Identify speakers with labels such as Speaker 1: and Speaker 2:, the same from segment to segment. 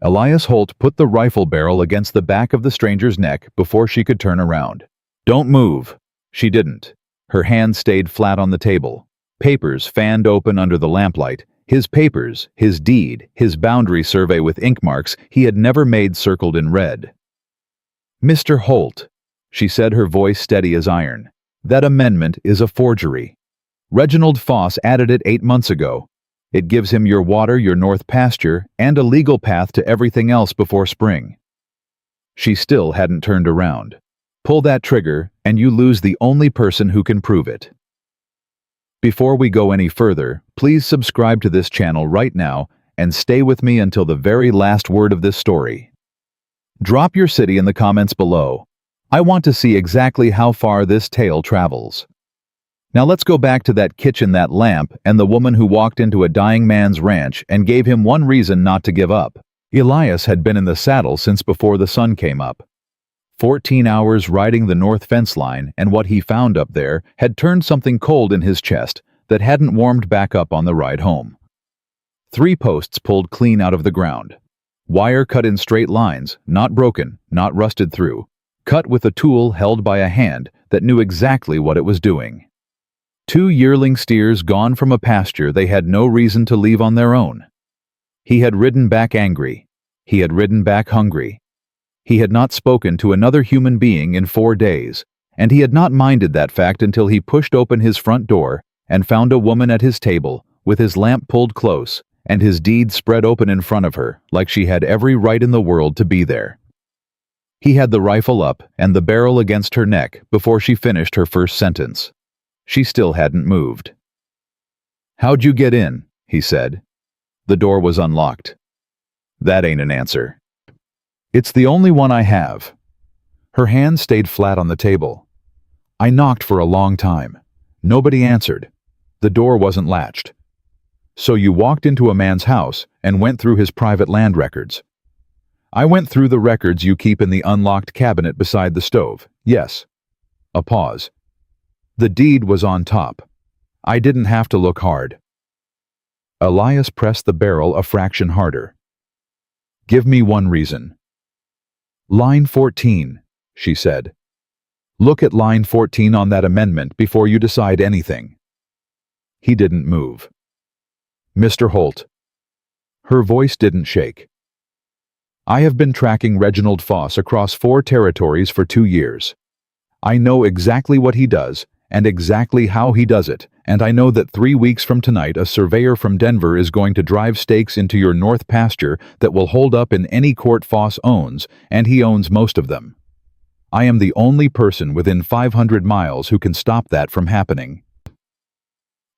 Speaker 1: Elias Holt put the rifle barrel against the back of the stranger's neck before she could turn around. "Don't move." She didn't. Her hand stayed flat on the table. Papers fanned open under the lamplight. His papers, his deed, his boundary survey with ink marks he had never made circled in red. "Mr. Holt," she said, her voice steady as iron, "that amendment is a forgery. Reginald Foss added it 8 months ago. It gives him your water, your north pasture, and a legal path to everything else before spring." She still hadn't turned around. "Pull that trigger, and you lose the only person who can prove it." Before we go any further, please subscribe to this channel right now and stay with me until the very last word of this story. Drop your city in the comments below. I want to see exactly how far this tale travels. Now let's go back to that kitchen, that lamp, and the woman who walked into a dying man's ranch and gave him one reason not to give up. Elias had been in the saddle since before the sun came up. 14 hours riding the north fence line, and what he found up there had turned something cold in his chest that hadn't warmed back up on the ride home. 3 posts pulled clean out of the ground. Wire cut in straight lines, not broken, not rusted through. Cut with a tool held by a hand that knew exactly what it was doing. 2 yearling steers gone from a pasture they had no reason to leave on their own. He had ridden back angry. He had ridden back hungry. He had not spoken to another human being in 4 days, and he had not minded that fact until he pushed open his front door and found a woman at his table with his lamp pulled close and his deed spread open in front of her like she had every right in the world to be there. He had the rifle up and the barrel against her neck before she finished her first sentence. She still hadn't moved. "How'd you get in?" he said. The door was unlocked. "That ain't an answer." "It's the only one I have." Her hand stayed flat on the table. "I knocked for a long time. Nobody answered. The door wasn't latched." "So you walked into a man's house and went through his private land records?" "I went through the records you keep in the unlocked cabinet beside the stove, yes." A pause. "The deed was on top. I didn't have to look hard." Elias pressed the barrel a fraction harder. "Give me one reason." "Line 14, she said. "Look at line 14 on that amendment before you decide anything." He didn't move. "Mr. Holt." Her voice didn't shake. "I have been tracking Reginald Foss across 4 territories for 2 years. I know exactly what he does and exactly how he does it, and I know that 3 weeks from tonight a surveyor from Denver is going to drive stakes into your north pasture that will hold up in any court Foss owns, and he owns most of them. I am the only person within 500 miles who can stop that from happening."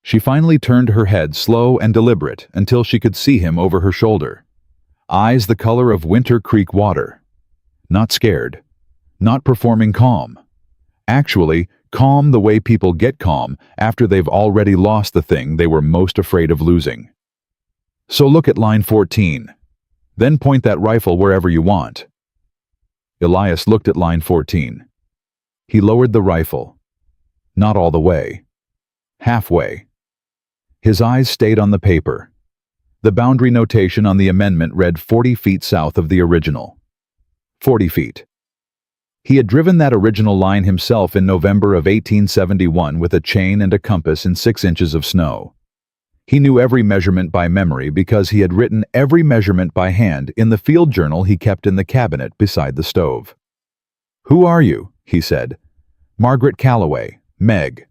Speaker 1: She finally turned her head slow and deliberate until she could see him over her shoulder. Eyes the color of Winter Creek water. Not scared. Not performing calm. Actually, calm the way people get calm after they've already lost the thing they were most afraid of losing. "So look at line 14. Then point that rifle wherever you want." Elias looked at line 14. He lowered the rifle. Not all the way. Halfway. His eyes stayed on the paper. The boundary notation on the amendment read 40 feet south of the original. 40 feet. He had driven that original line himself in November of 1871 with a chain and a compass in 6 inches of snow. He knew every measurement by memory because he had written every measurement by hand in the field journal he kept in the cabinet beside the stove. "Who are you?" he said. "Margaret Calloway, Meg."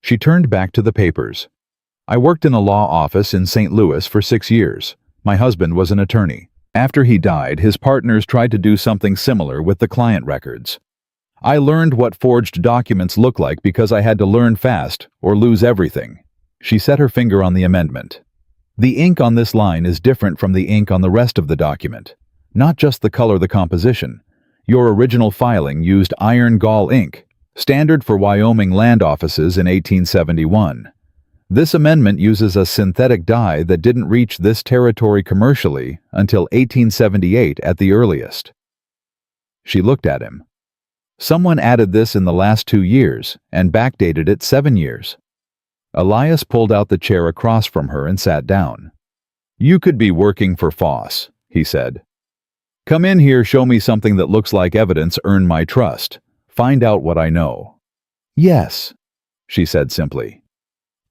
Speaker 1: She turned back to the papers. "I worked in a law office in St. Louis for 6 years. My husband was an attorney. After he died, his partners tried to do something similar with the client records. I learned what forged documents look like because I had to learn fast or lose everything." She set her finger on the amendment. "The ink on this line is different from the ink on the rest of the document. Not just the color, the composition. Your original filing used iron gall ink, standard for Wyoming land offices in 1871. This amendment uses a synthetic dye that didn't reach this territory commercially until 1878 at the earliest." She looked at him. "Someone added this in the last 2 years and backdated it 7 years. Elias pulled out the chair across from her and sat down. "You could be working for Foss. he said. Come in here, show me something that looks like evidence, earn my trust. Find out what I know. Yes, she said simply.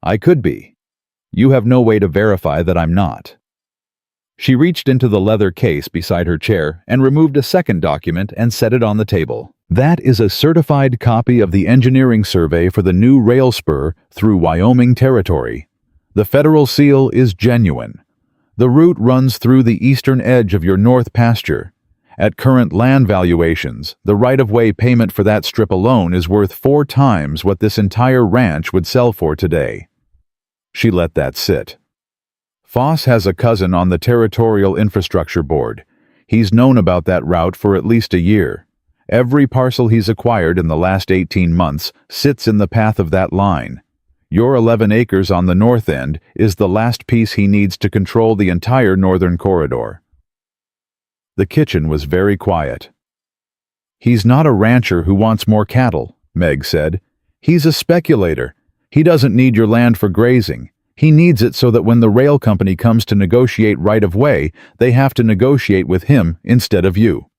Speaker 1: I could be. You have no way to verify that I'm not. She reached into the leather case beside her chair and removed a second document and set it on the table. That is a certified copy of the engineering survey for the new rail spur through Wyoming territory. The federal seal is genuine. The route runs through the eastern edge of your north pasture. At current land valuations, the right-of-way payment for that strip alone is worth 4 times what this entire ranch would sell for today. She let that sit. Foss has a cousin on the Territorial Infrastructure Board. He's known about that route for at least a year. Every parcel he's acquired in the last 18 months sits in the path of that line. Your 11 acres on the north end is the last piece he needs to control the entire northern corridor. The kitchen was very quiet. He's not a rancher who wants more cattle, Meg said. He's a speculator. He doesn't need your land for grazing. He needs it so that when the rail company comes to negotiate right-of-way, they have to negotiate with him instead of you.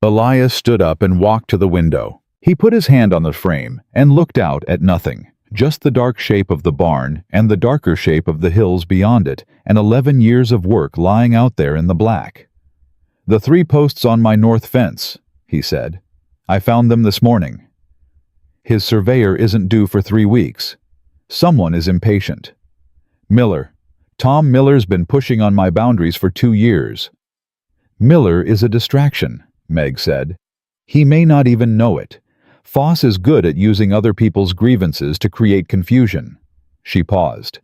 Speaker 1: Elias stood up and walked to the window. He put his hand on the frame and looked out at nothing, just the dark shape of the barn and the darker shape of the hills beyond it, and 11 years of work lying out there in the black. The 3 posts on my north fence, he said. I found them this morning. His surveyor isn't due for 3 weeks. Someone is impatient. Miller. Tom Miller's been pushing on my boundaries for 2 years. Miller is a distraction, Meg said. He may not even know it. Foss is good at using other people's grievances to create confusion. She paused.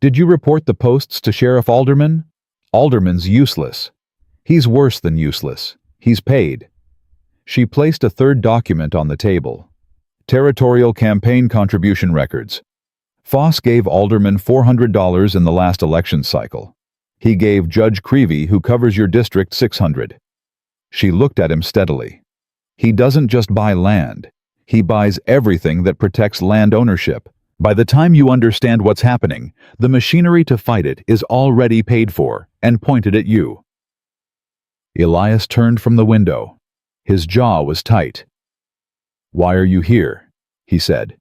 Speaker 1: Did you report the posts to Sheriff Alderman? Alderman's useless. He's worse than useless. He's paid. She placed a third document on the table. Territorial campaign contribution records. Foss gave Alderman $400 in the last election cycle. He gave Judge Creevy, who covers your district, $600. She looked at him steadily. He doesn't just buy land. He buys everything that protects land ownership. By the time you understand what's happening, the machinery to fight it is already paid for and pointed at you. Elias turned from the window. His jaw was tight. Why are you here? He said.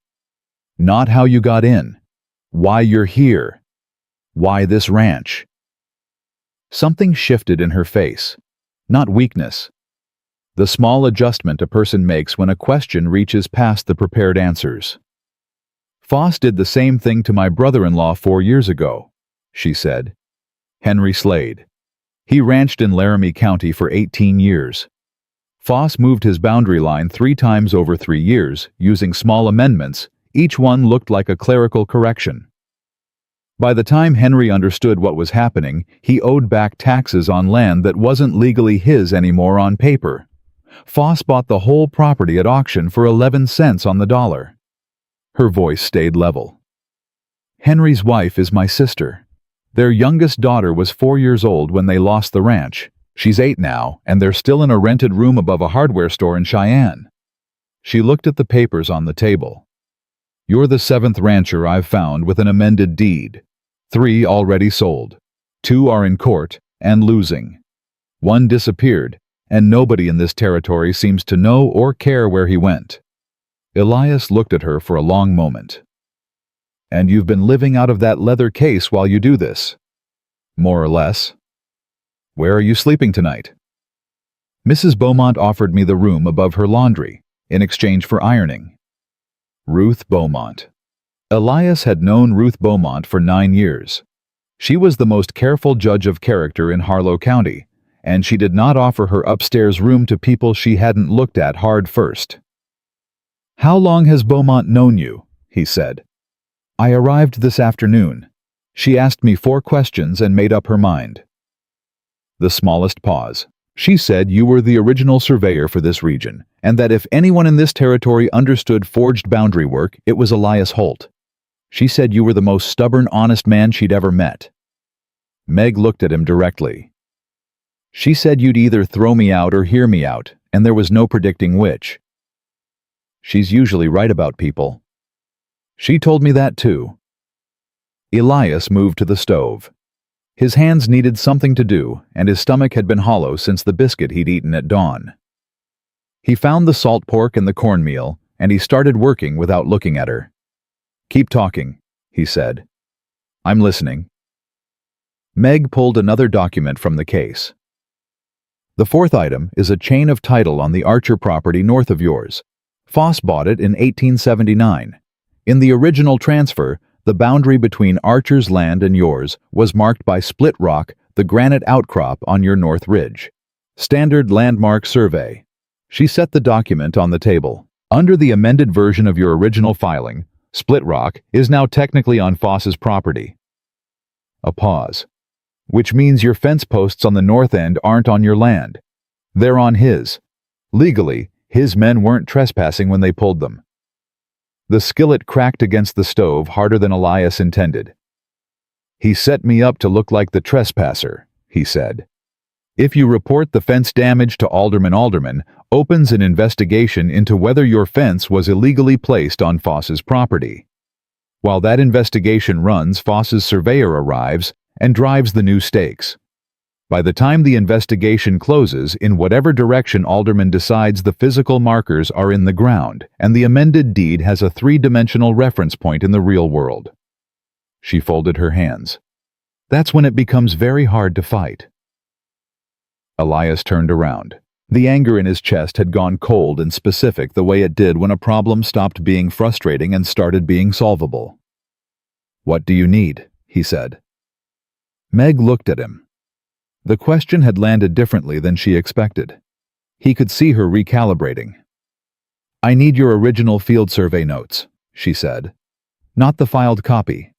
Speaker 1: Not how you got in. Why you're here. Why this ranch? Something shifted in her face. Not weakness. The small adjustment a person makes when a question reaches past the prepared answers. Foss did the same thing to my brother-in-law 4 years ago, she said. Henry Slade. He ranched in Laramie County for 18 years. Foss moved his boundary line 3 times over 3 years, using small amendments. Each one looked like a clerical correction. By the time Henry understood what was happening, he owed back taxes on land that wasn't legally his anymore on paper. Foss bought the whole property at auction for 11 cents on the dollar. Her voice stayed level. Henry's wife is my sister. Their youngest daughter was 4 years old when they lost the ranch. She's 8 now, and they're still in a rented room above a hardware store in Cheyenne. She looked at the papers on the table. You're the 7th rancher I've found with an amended deed. 3 already sold. 2 are in court and losing. 1 disappeared, and nobody in this territory seems to know or care where he went. Elias looked at her for a long moment. And you've been living out of that leather case while you do this? More or less. Where are you sleeping tonight? Mrs. Beaumont offered me the room above her laundry, in exchange for ironing. Ruth Beaumont. Elias had known Ruth Beaumont for 9 years. She was the most careful judge of character in Harlow County, and she did not offer her upstairs room to people she hadn't looked at hard first. How long has Beaumont known you? He said. I arrived this afternoon. She asked me 4 questions and made up her mind. The smallest pause. She said you were the original surveyor for this region, and that if anyone in this territory understood forged boundary work, it was Elias Holt. She said you were the most stubborn, honest man she'd ever met. Meg looked at him directly. She said you'd either throw me out or hear me out, and there was no predicting which. She's usually right about people. She told me that too. Elias moved to the stove. His hands needed something to do, and his stomach had been hollow since the biscuit he'd eaten at dawn. He found the salt pork and the cornmeal, and he started working without looking at her. "Keep talking," he said. "I'm listening." Meg pulled another document from the case. "The fourth item is a chain of title on the Archer property north of yours. Foss bought it in 1879. In the original transfer, the boundary between Archer's land and yours was marked by split rock, the granite outcrop on your north ridge. Standard landmark survey." She set the document on the table. "Under the amended version of your original filing, split rock is now technically on Foss's property." A pause. "Which means your fence posts on the north end aren't on your land. They're on his. Legally, his men weren't trespassing when they pulled them." The skillet cracked against the stove harder than Elias intended. "He set me up to look like the trespasser," he said. "If you report the fence damage to Alderman opens an investigation into whether your fence was illegally placed on Foss's property. While that investigation runs, Foss's surveyor arrives and drives the new stakes. By the time the investigation closes, in whatever direction Alderman decides, the physical markers are in the ground, and the amended deed has a three-dimensional reference point in the real world." She folded her hands. "That's when it becomes very hard to fight." Elias turned around. The anger in his chest had gone cold and specific, the way it did when a problem stopped being frustrating and started being solvable. "What do you need?" he said. Meg looked at him. The question had landed differently than she expected. He could see her recalibrating. "I need your original field survey notes," she said. "Not the filed copy.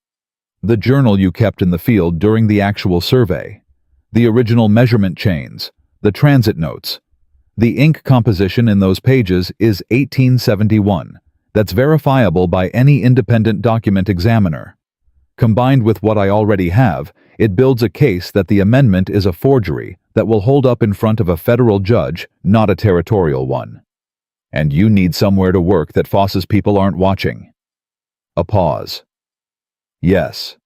Speaker 1: The journal you kept in the field during the actual survey. The original measurement chains, the transit notes. The ink composition in those pages is 1871. That's verifiable by any independent document examiner. Combined with what I already have, it builds a case that the amendment is a forgery that will hold up in front of a federal judge, not a territorial one. And you need somewhere to work that Foss's people aren't watching." A pause. "Yes."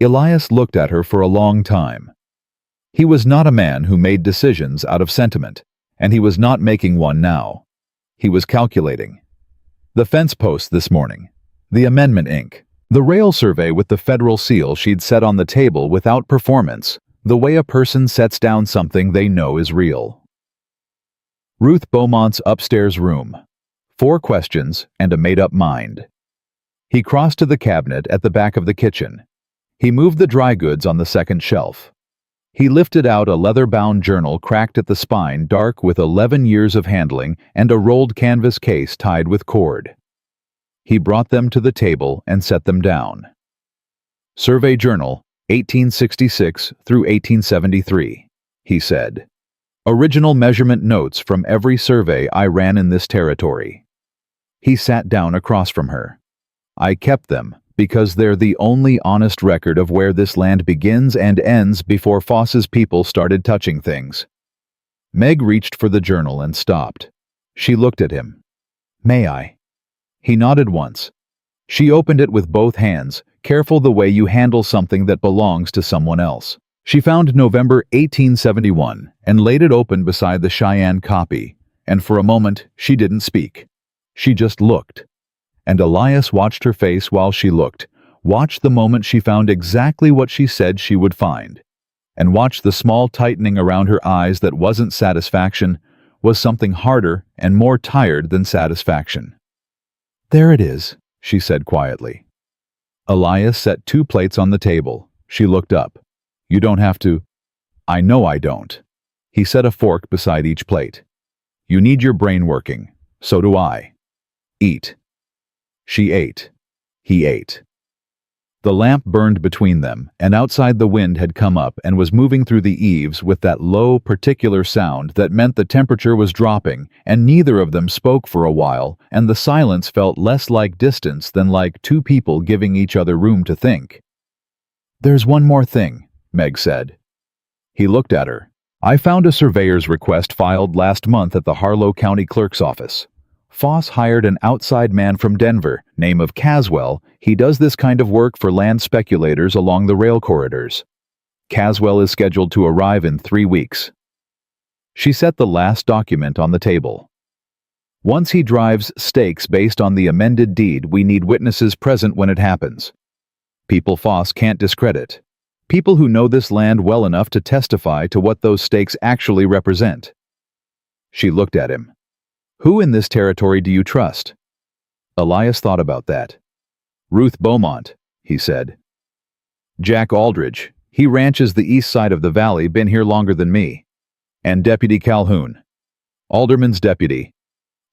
Speaker 1: Elias looked at her for a long time. He was not a man who made decisions out of sentiment, and he was not making one now. He was calculating. The fence post this morning, the amendment ink, the rail survey with the federal seal she'd set on the table without performance, the way a person sets down something they know is real. Ruth Beaumont's upstairs room. 4 questions and a made-up mind. He crossed to the cabinet at the back of the kitchen. He moved the dry goods on the second shelf. He lifted out a leather-bound journal cracked at the spine, dark with 11 years of handling, and a rolled canvas case tied with cord. He brought them to the table and set them down. "Survey Journal, 1866 through 1873, he said. "Original measurement notes from every survey I ran in this territory." He sat down across from her. "I kept them because they're the only honest record of where this land begins and ends before Foss's people started touching things." Meg reached for the journal and stopped. She looked at him. "May I?" He nodded once. She opened it with both hands, careful the way you handle something that belongs to someone else. She found November 1871 and laid it open beside the Cheyenne copy, and for a moment she didn't speak. She just looked. And Elias watched her face while she looked, watched the moment she found exactly what she said she would find, and watched the small tightening around her eyes that wasn't satisfaction, was something harder and more tired than satisfaction. "There it is," she said quietly. Elias set 2 plates on the table. She looked up. "You don't have to." "I know I don't." He set a fork beside each plate. "You need your brain working. So do I. Eat." She ate. He ate. The lamp burned between them, and outside the wind had come up and was moving through the eaves with that low, particular sound that meant the temperature was dropping, and neither of them spoke for a while, and the silence felt less like distance than like 2 people giving each other room to think. "There's one more thing," Meg said. He looked at her. "I found a surveyor's request filed last month at the Harlow County Clerk's office. Foss hired an outside man from Denver, name of Caswell. He does this kind of work for land speculators along the rail corridors. Caswell is scheduled to arrive in 3 weeks. She set the last document on the table. Once he drives stakes based on the amended deed, we need witnesses present when it happens. People Foss can't discredit. People who know this land well enough to testify to what those stakes actually represent. She looked at him. Who in this territory do you trust? Elias thought about that. Ruth Beaumont, he said. Jack Aldridge, he ranches the east side of the valley, been here longer than me. And Deputy Calhoun. Alderman's deputy.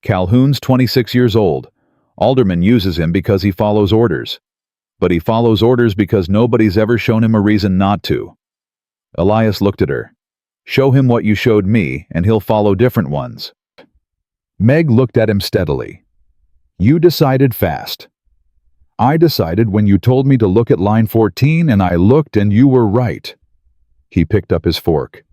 Speaker 1: Calhoun's 26 years old. Alderman uses him because he follows orders. But he follows orders because nobody's ever shown him a reason not to. Elias looked at her. Show him what you showed me, and he'll follow different ones. Meg looked at him steadily. You decided fast. I decided when you told me to look at line 14, and I looked and you were right. He picked up his fork.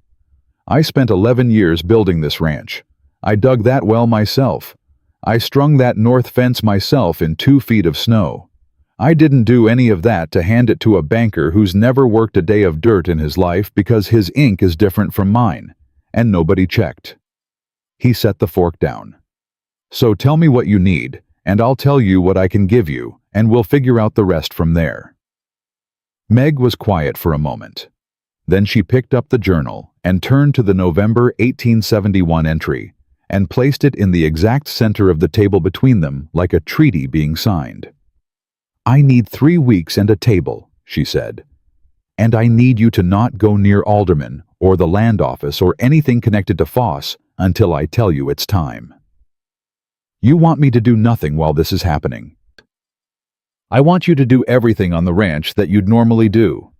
Speaker 1: I spent 11 years building this ranch. I dug that well myself. I strung that north fence myself in 2 feet of snow. I didn't do any of that to hand it to a banker who's never worked a day of dirt in his life because his ink is different from mine, and nobody checked. He set the fork down. So tell me what you need, and I'll tell you what I can give you, and we'll figure out the rest from there. Meg was quiet for a moment. Then she picked up the journal and turned to the November 1871 entry and placed it in the exact center of the table between them like a treaty being signed. I need 3 weeks and a table, she said. And I need you to not go near Alderman or the land office or anything connected to Foss until I tell you it's time. You want me to do nothing while this is happening. I want you to do everything on the ranch that you'd normally do.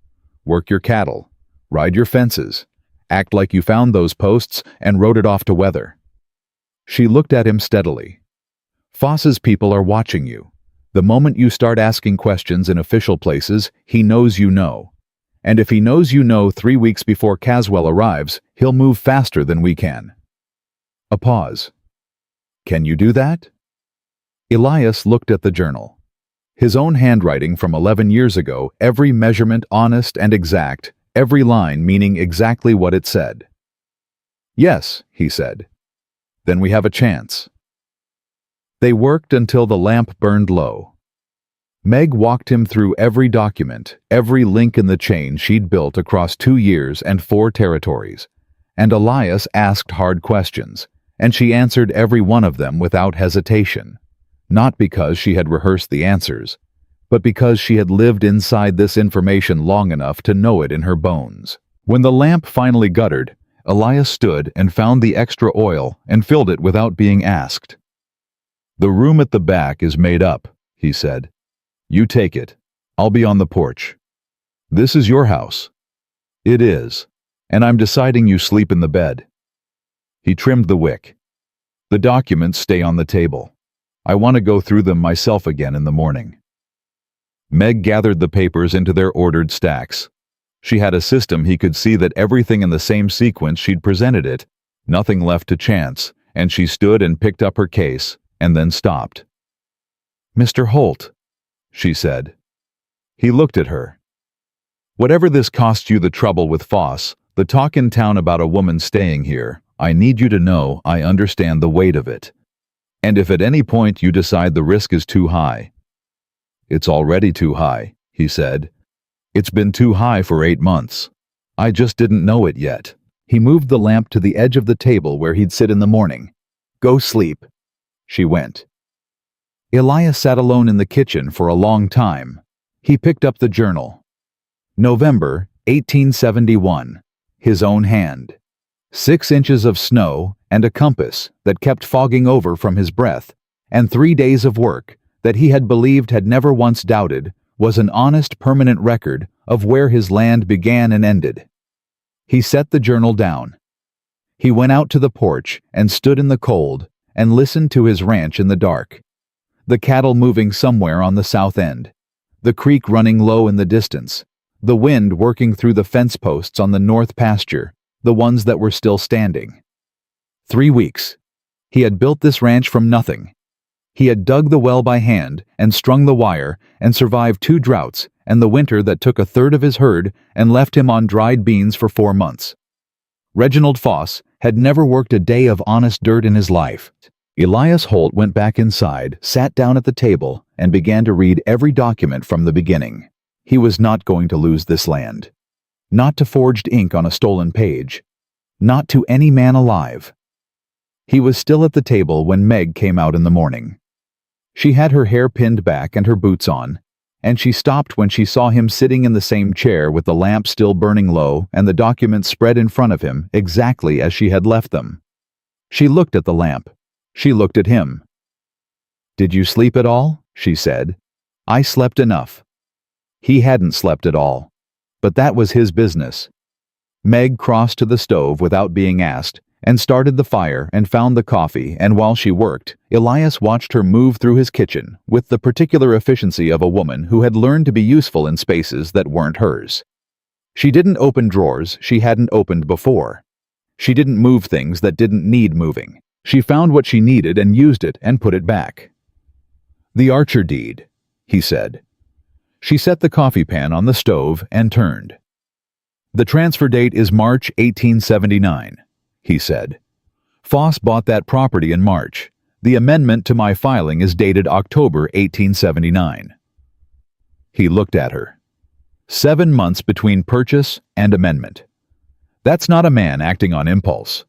Speaker 1: Work your cattle, ride your fences, act like you found those posts and wrote it off to weather. She looked at him steadily. Foss's people are watching you. The moment you start asking questions in official places, he knows you know. And if he knows you know 3 weeks before Caswell arrives, he'll move faster than we can. A pause. Can you do that? Elias looked at the journal. His own handwriting from 11 years ago, every measurement honest and exact, every line meaning exactly what it said. Yes, he said. Then we have a chance. They worked until the lamp burned low. Meg walked him through every document, every link in the chain she'd built across 2 years and 4 territories, and Elias asked hard questions, and she answered every one of them without hesitation, not because she had rehearsed the answers, but because she had lived inside this information long enough to know it in her bones. When the lamp finally guttered, Elias stood and found the extra oil and filled it without being asked. The room at the back is made up, he said. You take it. I'll be on the porch. This is your house. It is. And I'm deciding you sleep in the bed. He trimmed the wick. The documents stay on the table. I want to go through them myself again in the morning. Meg gathered the papers into their ordered stacks. She had a system he could see that everything in the same sequence she'd presented it, nothing left to chance, and she stood and picked up her case, and then stopped. Mr. Holt, she said. He looked at her. Whatever this cost you the trouble with Foss, the talk in town about a woman staying here, I need you to know I understand the weight of it. And if at any point you decide the risk is too high. It's already too high, he said. It's been too high for 8 months. I just didn't know it yet. He moved the lamp to the edge of the table where he'd sit in the morning. Go sleep. She went. Elias sat alone in the kitchen for a long time. He picked up the journal. November 1871. His own hand. 6 inches of snow and a compass that kept fogging over from his breath, and 3 days of work that he had believed had never once doubted was an honest permanent record of where his land began and ended. He set the journal down. He went out to the porch and stood in the cold and listened to his ranch in the dark. The cattle moving somewhere on the south end, the creek running low in the distance, the wind working through the fence posts on the north pasture, the ones that were still standing. 3 weeks. He had built this ranch from nothing. He had dug the well by hand and strung the wire and survived 2 droughts and the winter that took a third of his herd and left him on dried beans for 4 months. Reginald Foss had never worked a day of honest dirt in his life. Elias Holt went back inside, sat down at the table, and began to read every document from the beginning. He was not going to lose this land. Not to forged ink on a stolen page. Not to any man alive. He was still at the table when Meg came out in the morning. She had her hair pinned back and her boots on, and she stopped when she saw him sitting in the same chair with the lamp still burning low and the documents spread in front of him exactly as she had left them. She looked at the lamp. She looked at him. "Did you sleep at all?" she said. "I slept enough." He hadn't slept at all, but that was his business. Meg crossed to the stove without being asked and started the fire and found the coffee, and while she worked, Elias watched her move through his kitchen with the particular efficiency of a woman who had learned to be useful in spaces that weren't hers. She didn't open drawers she hadn't opened before. She didn't move things that didn't need moving. She found what she needed and used it and put it back. "The Archer deed," he said. She set the coffee pan on the stove and turned. "The transfer date is March 1879. He said. "Foss bought that property in March. The amendment to my filing is dated October 1879. He looked at her. 7 months between purchase and amendment. That's not a man acting on impulse.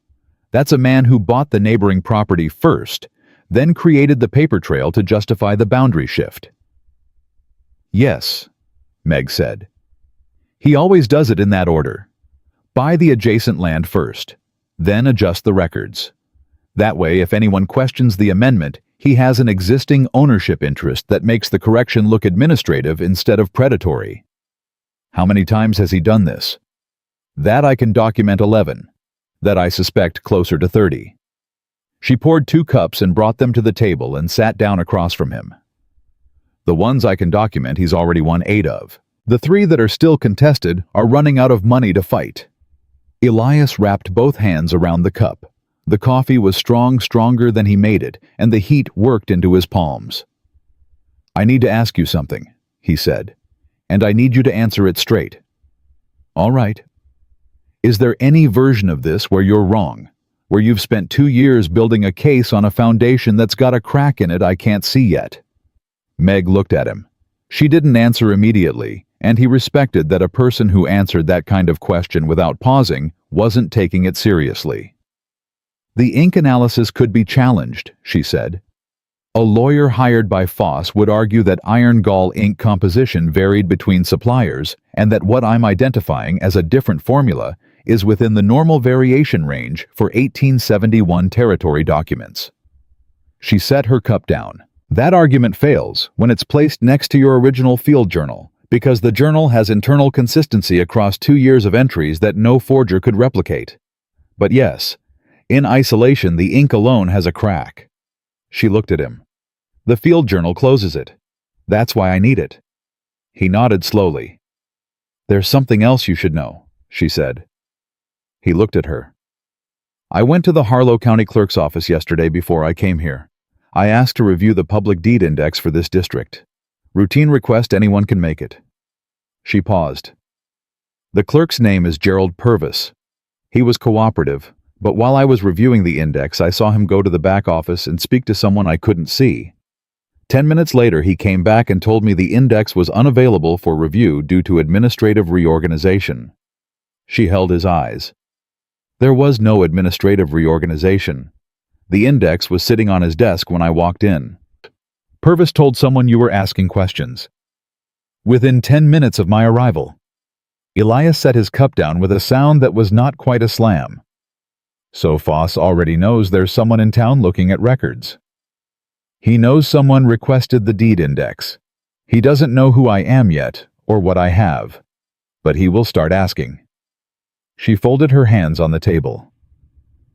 Speaker 1: That's a man who bought the neighboring property first, then created the paper trail to justify the boundary shift. "Yes," Meg said. "He always does it in that order. Buy the adjacent land first, then adjust the records. That way, if anyone questions the amendment, he has an existing ownership interest that makes the correction look administrative instead of predatory." "How many times has he done this?" "That I can document 11. That I suspect closer to 30. She poured 2 cups and brought them to the table and sat down across from him. "The ones I can document he's already won 8 of. The 3 that are still contested are running out of money to fight." Elias wrapped both hands around the cup. The coffee was stronger than he made it, and the heat worked into his palms. "I need to ask you something," he said, "and I need you to answer it straight." "All right." "Is there any version of this where you're wrong, where you've spent 2 years building a case on a foundation that's got a crack in it I can't see yet?" Meg looked at him. She didn't answer immediately, and he respected that a person who answered that kind of question without pausing wasn't taking it seriously. "The ink analysis could be challenged," she said. "A lawyer hired by Foss would argue that iron gall ink composition varied between suppliers and that what I'm identifying as a different formula is within the normal variation range for 1871 territory documents." She set her cup down. "That argument fails when it's placed next to your original field journal, because the journal has internal consistency across 2 years of entries that no forger could replicate. But yes, in isolation the ink alone has a crack." She looked at him. "The field journal closes it. That's why I need it." He nodded slowly. "There's something else you should know," she said. He looked at her. "I went to the Harlow County Clerk's office yesterday before I came here. I asked to review the public deed index for this district. Routine request, anyone can make it." She paused. "The clerk's name is Gerald Purvis. He was cooperative, but while I was reviewing the index, I saw him go to the back office and speak to someone I couldn't see. 10 minutes later, he came back and told me the index was unavailable for review due to administrative reorganization." She held his eyes. "There was no administrative reorganization. The index was sitting on his desk when I walked in. Purvis told someone you were asking questions. Within 10 minutes of my arrival." Elias set his cup down with a sound that was not quite a slam. "So Foss already knows there's someone in town looking at records." "He knows someone requested the deed index. He doesn't know who I am yet, or what I have. But he will start asking." She folded her hands on the table.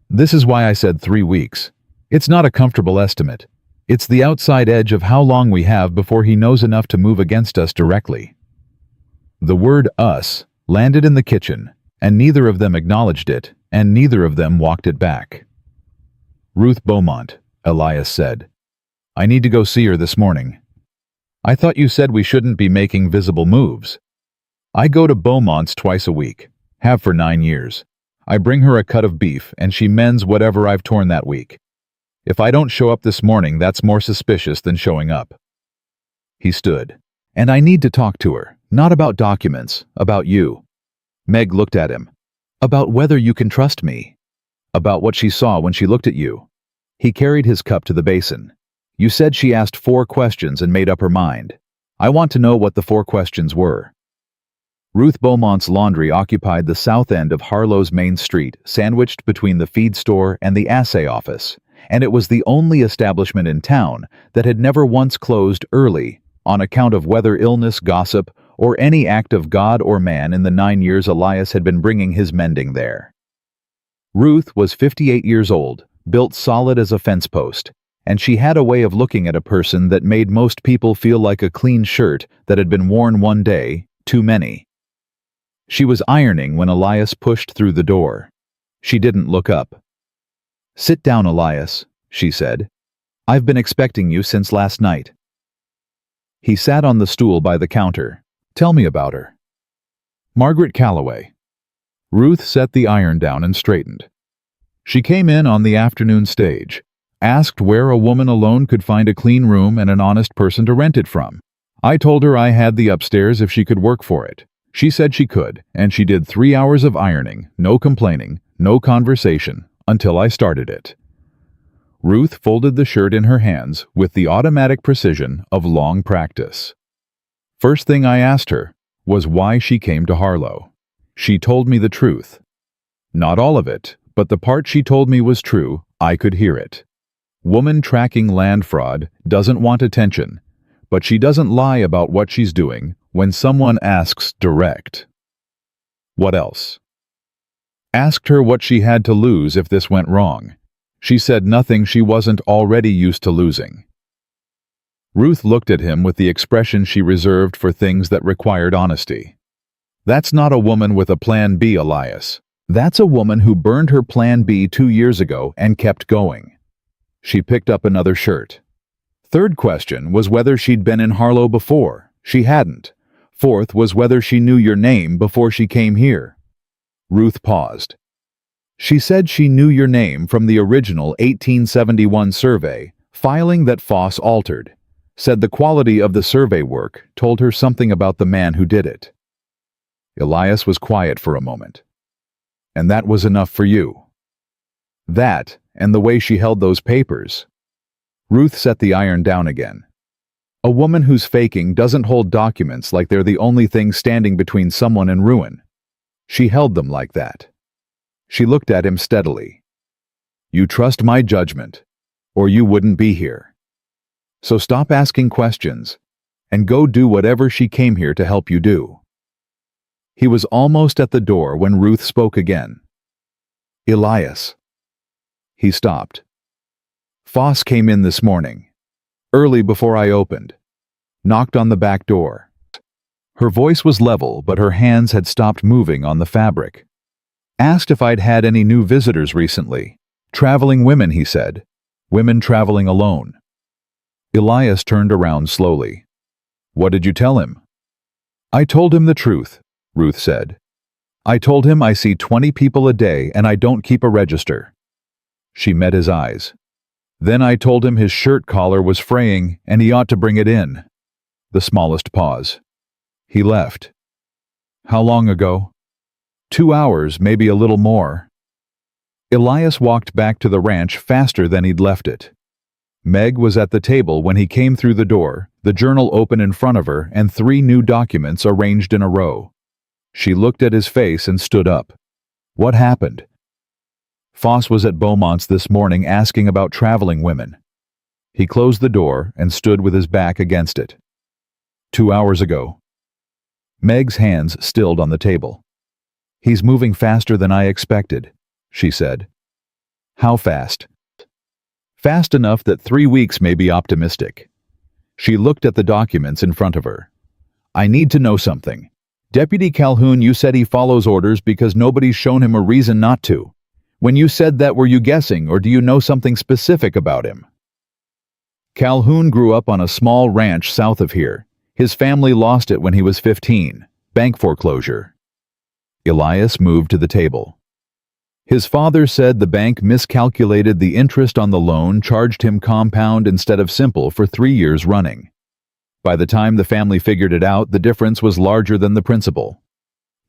Speaker 1: "This is why I said 3 weeks. It's not a comfortable estimate. It's the outside edge of how long we have before he knows enough to move against us directly." The word "us" landed in the kitchen, and neither of them acknowledged it, and neither of them walked it back. "Ruth Beaumont," Elias said. "I need to go see her this morning." I thought you said we shouldn't be making visible moves. I go to Beaumont's twice a week. Have for 9 years. I bring her a cut of beef, and she mends whatever I've torn that week. If I don't show up this morning, that's more suspicious than showing up. He stood. And I need to talk to her. Not about documents, about you. Meg looked at him. About whether you can trust me. About what she saw when she looked at you. He carried his cup to the basin. You said she asked 4 questions and made up her mind. I want to know what the 4 questions were. Ruth Beaumont's laundry occupied the south end of Harlow's main street, sandwiched between the feed store and the assay office, and it was the only establishment in town that had never once closed early on account of whether illness, gossip, or any act of God or man in the 9 years Elias had been bringing his mending there. Ruth was 58 years old, built solid as a fence post, and she had a way of looking at a person that made most people feel like a clean shirt that had been worn one day, too many. She was ironing when Elias pushed through the door. She didn't look up. "Sit down, Elias," she said. "I've been expecting you since last night." He sat on the stool by the counter. "Tell me about her." "Margaret Calloway." Ruth set the iron down and straightened. "She came in on the afternoon stage, asked where a woman alone could find a clean room and an honest person to rent it from. I told her I had the upstairs if she could work for it. She said she could, and she did 3 hours of ironing, no complaining, no conversation, until I started it." Ruth folded the shirt in her hands with the automatic precision of long practice. "First thing I asked her was why she came to Harlow. She told me the truth. Not all of it, but the part she told me was true. I could hear it. Woman tracking land fraud doesn't want attention, but she doesn't lie about what she's doing when someone asks direct." "What else?" "Asked her what she had to lose if this went wrong. She said nothing she wasn't already used to losing." Ruth looked at him with the expression she reserved for things that required honesty. "That's not a woman with a plan B, Elias. That's a woman who burned her plan B 2 years ago and kept going." She picked up another shirt. "Third question was whether she'd been in Harlow before. She hadn't. Fourth was whether she knew your name before she came here." Ruth paused. "She said she knew your name from the original 1871 survey, filing that Foss altered. Said the quality of the survey work told her something about the man who did it." Elias was quiet for a moment. "And that was enough for you?" "That, and the way she held those papers." Ruth set the iron down again. "A woman who's faking doesn't hold documents like they're the only thing standing between someone and ruin. She held them like that." She looked at him steadily. "You trust my judgment, or you wouldn't be here. So stop asking questions, and go do whatever she came here to help you do." He was almost at the door when Ruth spoke again. "Elias." He stopped. "Foss came in this morning, early before I opened. Knocked on the back door." Her voice was level, but her hands had stopped moving on the fabric. "Asked if I'd had any new visitors recently. Traveling women," he said. "Women traveling alone." Elias turned around slowly. "What did you tell him?" "I told him the truth," Ruth said. "I told him I see 20 people a day and I don't keep a register." She met his eyes. "Then I told him his shirt collar was fraying and he ought to bring it in." The smallest pause. "He left." "How long ago?" 2 hours, maybe a little more." Elias walked back to the ranch faster than he'd left it. Meg was at the table when he came through the door, the journal open in front of her and 3 new documents arranged in a row. She looked at his face and stood up. "What happened?" "Foss was at Beaumont's this morning asking about traveling women." He closed the door and stood with his back against it. 2 hours ago." Meg's hands stilled on the table. "He's moving faster than I expected," she said. "How fast?" "Fast enough that 3 weeks may be optimistic." She looked at the documents in front of her. "I need to know something. Deputy Calhoun, you said he follows orders because nobody's shown him a reason not to. When you said that, were you guessing, or do you know something specific about him?" Calhoun grew up on a small ranch south of here. His family lost it when he was 15. Bank foreclosure. Elias moved to the table. His father said the bank miscalculated the interest on the loan, charged him compound instead of simple for 3 years running. By the time the family figured it out, the difference was larger than the principal.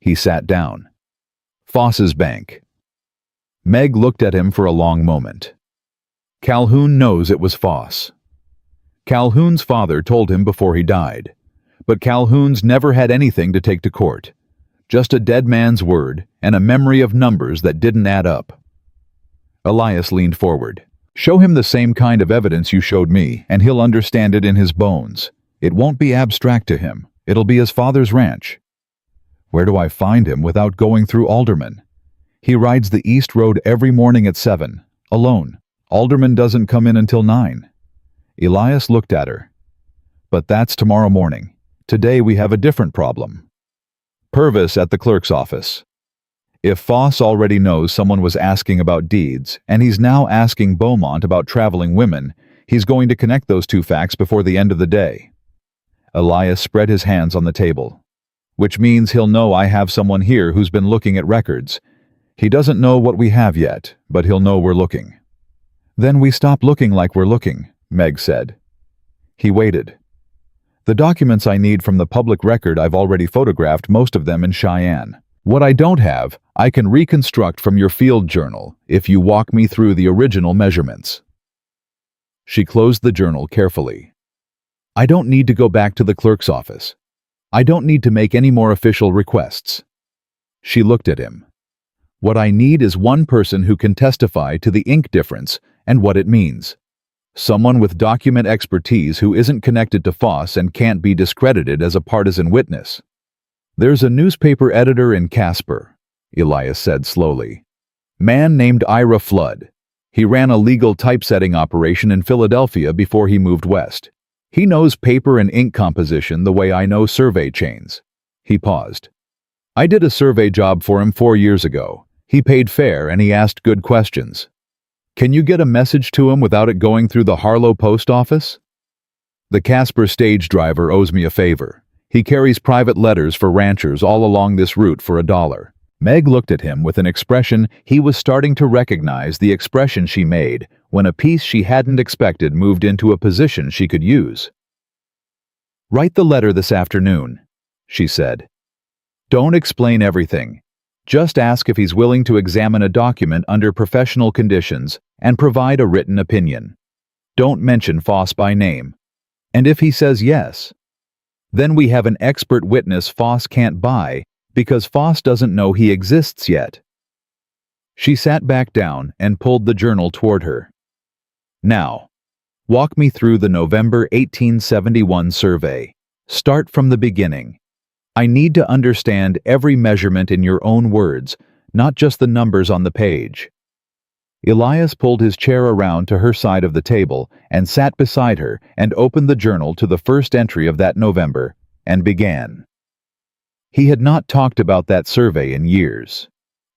Speaker 1: He sat down. Foss's bank. Meg looked at him for a long moment. Calhoun knows it was Foss. Calhoun's father told him before he died, but Calhoun's never had anything to take to court. Just a dead man's word and a memory of numbers that didn't add up. Elias leaned forward. Show him the same kind of evidence you showed me, and he'll understand it in his bones. It won't be abstract to him. It'll be his father's ranch. Where do I find him without going through Alderman? He rides the East Road every morning at 7, alone. Alderman doesn't come in until 9. Elias looked at her. But that's tomorrow morning. Today we have a different problem. Purvis at the clerk's office. If Foss already knows someone was asking about deeds, and he's now asking Beaumont about traveling women, he's going to connect those two facts before the end of the day. Elias spread his hands on the table. Which means he'll know I have someone here who's been looking at records. He doesn't know what we have yet, but he'll know we're looking. Then we stop looking like we're looking, Meg said. He waited. The documents I need from the public record, I've already photographed most of them in Cheyenne. What I don't have, I can reconstruct from your field journal if you walk me through the original measurements. She closed the journal carefully. I don't need to go back to the clerk's office. I don't need to make any more official requests. She looked at him. What I need is one person who can testify to the ink difference and what it means. Someone with document expertise who isn't connected to Foss and can't be discredited as a partisan witness. There's a newspaper editor in Casper, Elias said slowly. Man named Ira Flood. He ran a legal typesetting operation in Philadelphia before he moved west. He knows paper and ink composition the way I know survey chains. He paused. I did a survey job for him 4 years ago. He paid fair and he asked good questions. Can you get a message to him without it going through the Harlow post office? The Casper stage driver owes me a favor. He carries private letters for ranchers all along this route for $1. Meg looked at him with an expression he was starting to recognize, the expression she made when a piece she hadn't expected moved into a position she could use. Write the letter this afternoon, she said. Don't explain everything. Just ask if he's willing to examine a document under professional conditions and provide a written opinion. Don't mention Foss by name. And if he says yes, then we have an expert witness Foss can't buy because Foss doesn't know he exists yet. She sat back down and pulled the journal toward her. Now, walk me through the November 1871 survey. Start from the beginning. I need to understand every measurement in your own words, not just the numbers on the page. Elias pulled his chair around to her side of the table and sat beside her and opened the journal to the first entry of that November and began. He had not talked about that survey in years.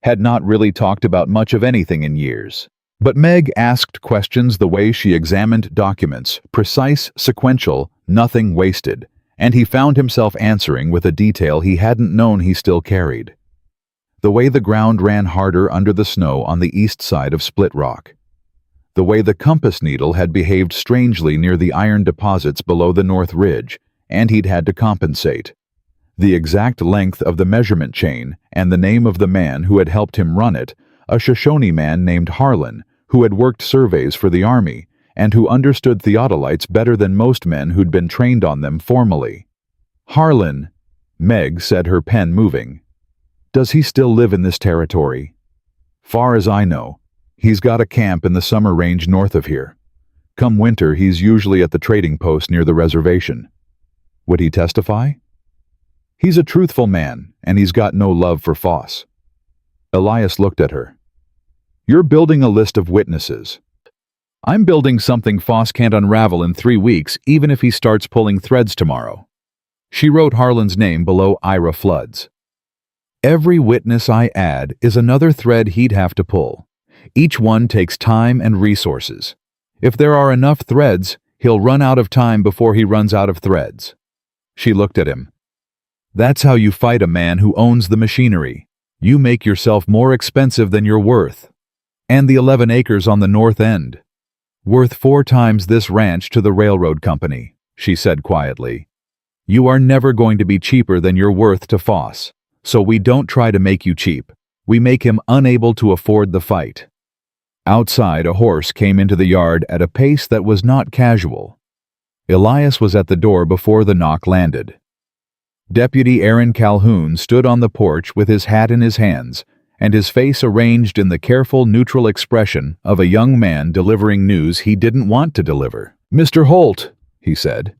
Speaker 1: Had not really talked about much of anything in years. But Meg asked questions the way she examined documents, precise, sequential, nothing wasted. And he found himself answering with a detail he hadn't known he still carried. The way the ground ran harder under the snow on the east side of Split Rock. The way the compass needle had behaved strangely near the iron deposits below the North Ridge, and he'd had to compensate. The exact length of the measurement chain and the name of the man who had helped him run it, a Shoshone man named Harlan, who had worked surveys for the Army, and who understood theodolites better than most men who'd been trained on them formally. Harlan, Meg said, her pen moving. Does he still live in this territory? Far as I know, he's got a camp in the summer range north of here. Come winter, he's usually at the trading post near the reservation. Would he testify? He's a truthful man, and he's got no love for Foss. Elias looked at her. You're building a list of witnesses. I'm building something Foss can't unravel in 3 weeks, even if he starts pulling threads tomorrow. She wrote Harlan's name below Ira Flood's. Every witness I add is another thread he'd have to pull. Each one takes time and resources. If there are enough threads, He'll run out of time before he runs out of threads. She looked at him. That's how you fight a man who owns the machinery. You make yourself more expensive than you're worth. And the 11 acres on the north end. Worth 4 times this ranch to the railroad company, she said quietly. You are never going to be cheaper than you're worth to Foss, so we don't try to make you cheap. We make him unable to afford the fight. Outside, a horse came into the yard at a pace that was not casual. Elias was at the door before the knock landed. Deputy Aaron Calhoun stood on the porch with his hat in his hands, and his face arranged in the careful, neutral expression of a young man delivering news he didn't want to deliver. "Mr. Holt," he said.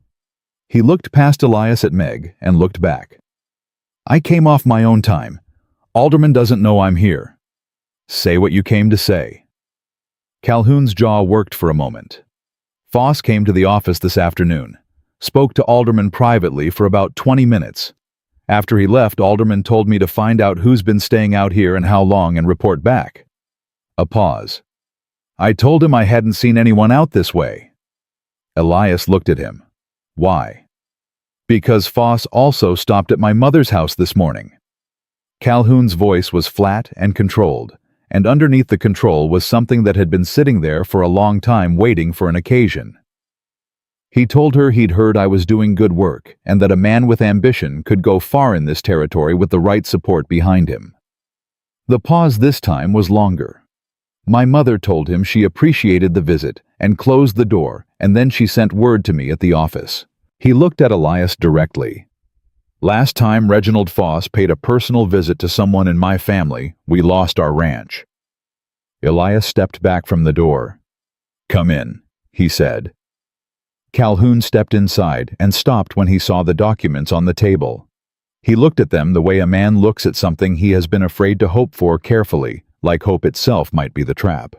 Speaker 1: He looked past Elias at Meg and looked back. "I came off my own time. Alderman doesn't know I'm here. Say what you came to say." Calhoun's jaw worked for a moment. Foss came to the office this afternoon, spoke to Alderman privately for about 20 minutes. After he left, Alderman told me to find out who's been staying out here and how long and report back. A pause. I told him I hadn't seen anyone out this way. Elias looked at him. Why? Because Foss also stopped at my mother's house this morning. Calhoun's voice was flat and controlled, and underneath the control was something that had been sitting there for a long time waiting for an occasion. He told her he'd heard I was doing good work and that a man with ambition could go far in this territory with the right support behind him. The pause this time was longer. My mother told him she appreciated the visit and closed the door, and then she sent word to me at the office. He looked at Elias directly. Last time Reginald Foss paid a personal visit to someone in my family, we lost our ranch. Elias stepped back from the door. Come in, he said. Calhoun stepped inside and stopped when he saw the documents on the table. He looked at them the way a man looks at something he has been afraid to hope for carefully, like hope itself might be the trap.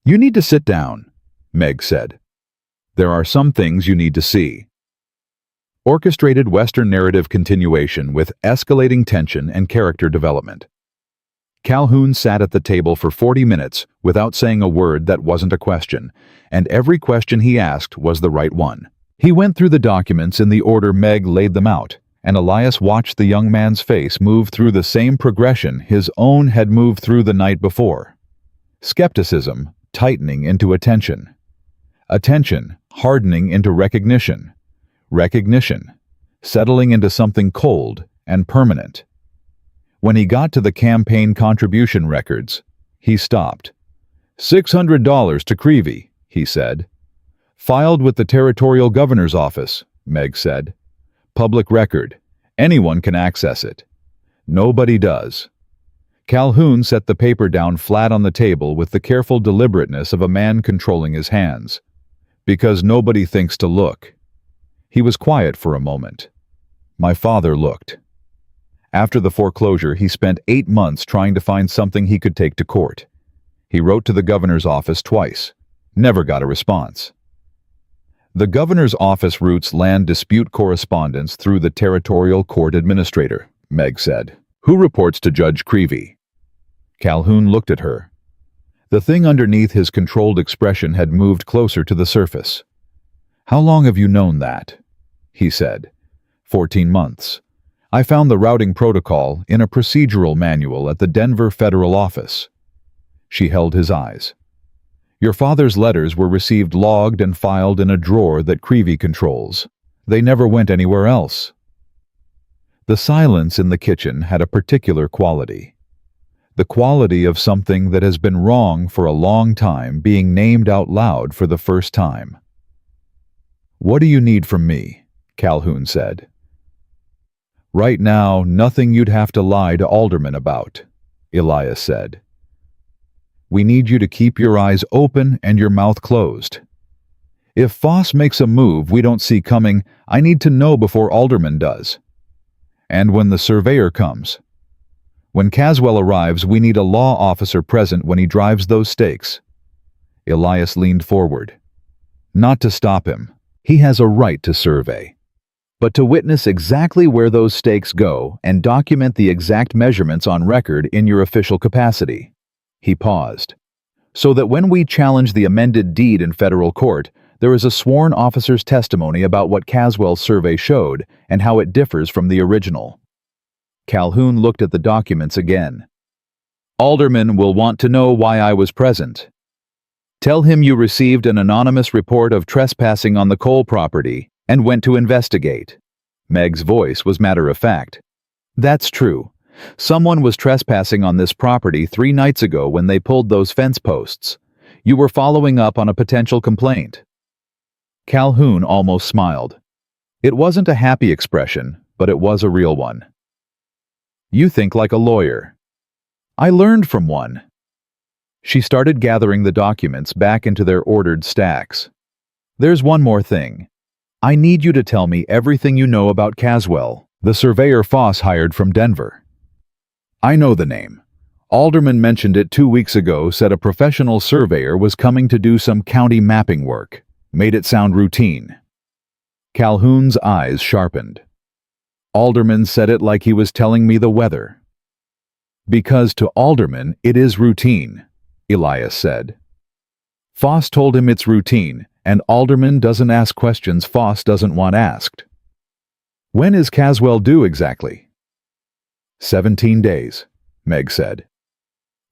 Speaker 1: You need to sit down, Meg said. There are some things you need to see. Orchestrated Western narrative continuation with escalating tension and character development. Calhoun sat at the table for 40 minutes without saying a word that wasn't a question, and every question he asked was the right one. He went through the documents in the order Meg laid them out, and Elias watched the young man's face move through the same progression his own had moved through the night before. Skepticism tightening into attention. Attention hardening into recognition. Recognition settling into something cold and permanent. When he got to the campaign contribution records, he stopped. $600 to Creevy, he said. Filed with the Territorial Governor's Office, Meg said. Public record. Anyone can access it. Nobody does. Calhoun set the paper down flat on the table with the careful deliberateness of a man controlling his hands. Because nobody thinks to look. He was quiet for a moment. My father looked. After the foreclosure, he spent 8 months trying to find something he could take to court. He wrote to the governor's office twice. Never got a response. The governor's office routes land dispute correspondence through the territorial court administrator, Meg said. Who reports to Judge Creevy? Calhoun looked at her. The thing underneath his controlled expression had moved closer to the surface. How long have you known that? He said. 14 months. I found the routing protocol in a procedural manual at the Denver federal office. She held his eyes. Your father's letters were received logged and filed in a drawer that Creevy controls. They never went anywhere else. The silence in the kitchen had a particular quality. The quality of something that has been wrong for a long time being named out loud for the first time. What do you need from me? Calhoun said. Right now, nothing you'd have to lie to Alderman about, Elias said. We need you to keep your eyes open and your mouth closed. If Foss makes a move we don't see coming, I need to know before Alderman does. And when the surveyor comes. When Caswell arrives, we need a law officer present when he drives those stakes. Elias leaned forward. Not to stop him. He has a right to survey. But to witness exactly where those stakes go and document the exact measurements on record in your official capacity. He paused. So that when we challenge the amended deed in federal court, there is a sworn officer's testimony about what Caswell's survey showed and how it differs from the original. Calhoun looked at the documents again. Alderman will want to know why I was present. Tell him you received an anonymous report of trespassing on the coal property and went to investigate. Meg's voice was matter-of-fact. That's true. Someone was trespassing on this property 3 nights ago when they pulled those fence posts. You were following up on a potential complaint. Calhoun almost smiled. It wasn't a happy expression, but it was a real one. You think like a lawyer. I learned from one. She started gathering the documents back into their ordered stacks. There's one more thing. I need you to tell me everything you know about Caswell, the surveyor Foss hired from Denver. I know the name. Alderman mentioned it 2 weeks ago, said a professional surveyor was coming to do some county mapping work. Made it sound routine. Calhoun's eyes sharpened. Alderman said it like he was telling me the weather. Because to Alderman it is routine, Elias said. Foss told him it's routine, and Alderman doesn't ask questions Foss doesn't want asked. When is Caswell due exactly? 17 days, Meg said.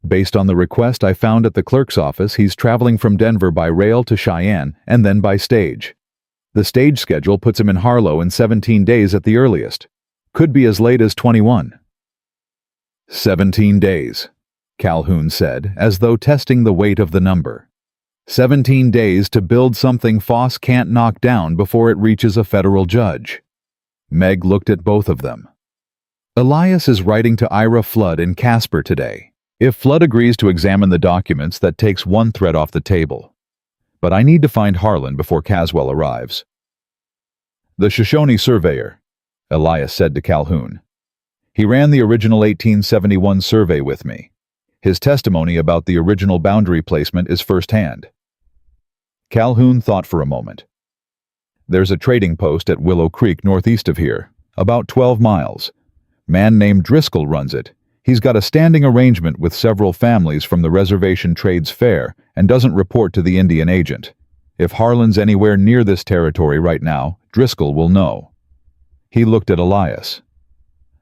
Speaker 1: Based on the request I found at the clerk's office, he's traveling from Denver by rail to Cheyenne and then by stage. The stage schedule puts him in Harlow in 17 days at the earliest. Could be as late as 21. 17 days, Calhoun said, as though testing the weight of the number. 17 days to build something Foss can't knock down before it reaches a federal judge. Meg looked at both of them. Elias is writing to Ira Flood in Casper today. If Flood agrees to examine the documents, that takes one thread off the table. But I need to find Harlan before Caswell arrives. The Shoshone surveyor, Elias said to Calhoun. He ran the original 1871 survey with me. His testimony about the original boundary placement is firsthand. Calhoun thought for a moment. There's a trading post at Willow Creek northeast of here, about 12 miles. Man named Driscoll runs it. He's got a standing arrangement with several families from the reservation trades fair and doesn't report to the Indian agent. If Harlan's anywhere near this territory right now, Driscoll will know. He looked at Elias.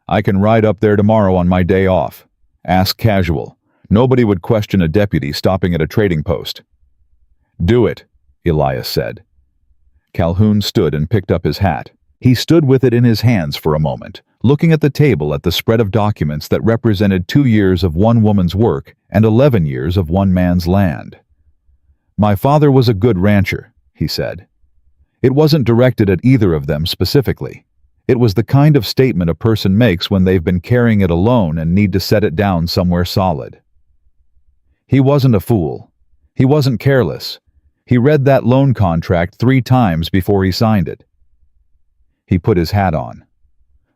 Speaker 1: I can ride up there tomorrow on my day off. Ask casual. Nobody would question a deputy stopping at a trading post. Do it, Elias said. Calhoun stood and picked up his hat. He stood with it in his hands for a moment, looking at the table at the spread of documents that represented 2 years of one woman's work and 11 years of one man's land. My father was a good rancher, he said. It wasn't directed at either of them specifically. It was the kind of statement a person makes when they've been carrying it alone and need to set it down somewhere solid. He wasn't a fool. He wasn't careless. He read that loan contract 3 times before he signed it. He put his hat on.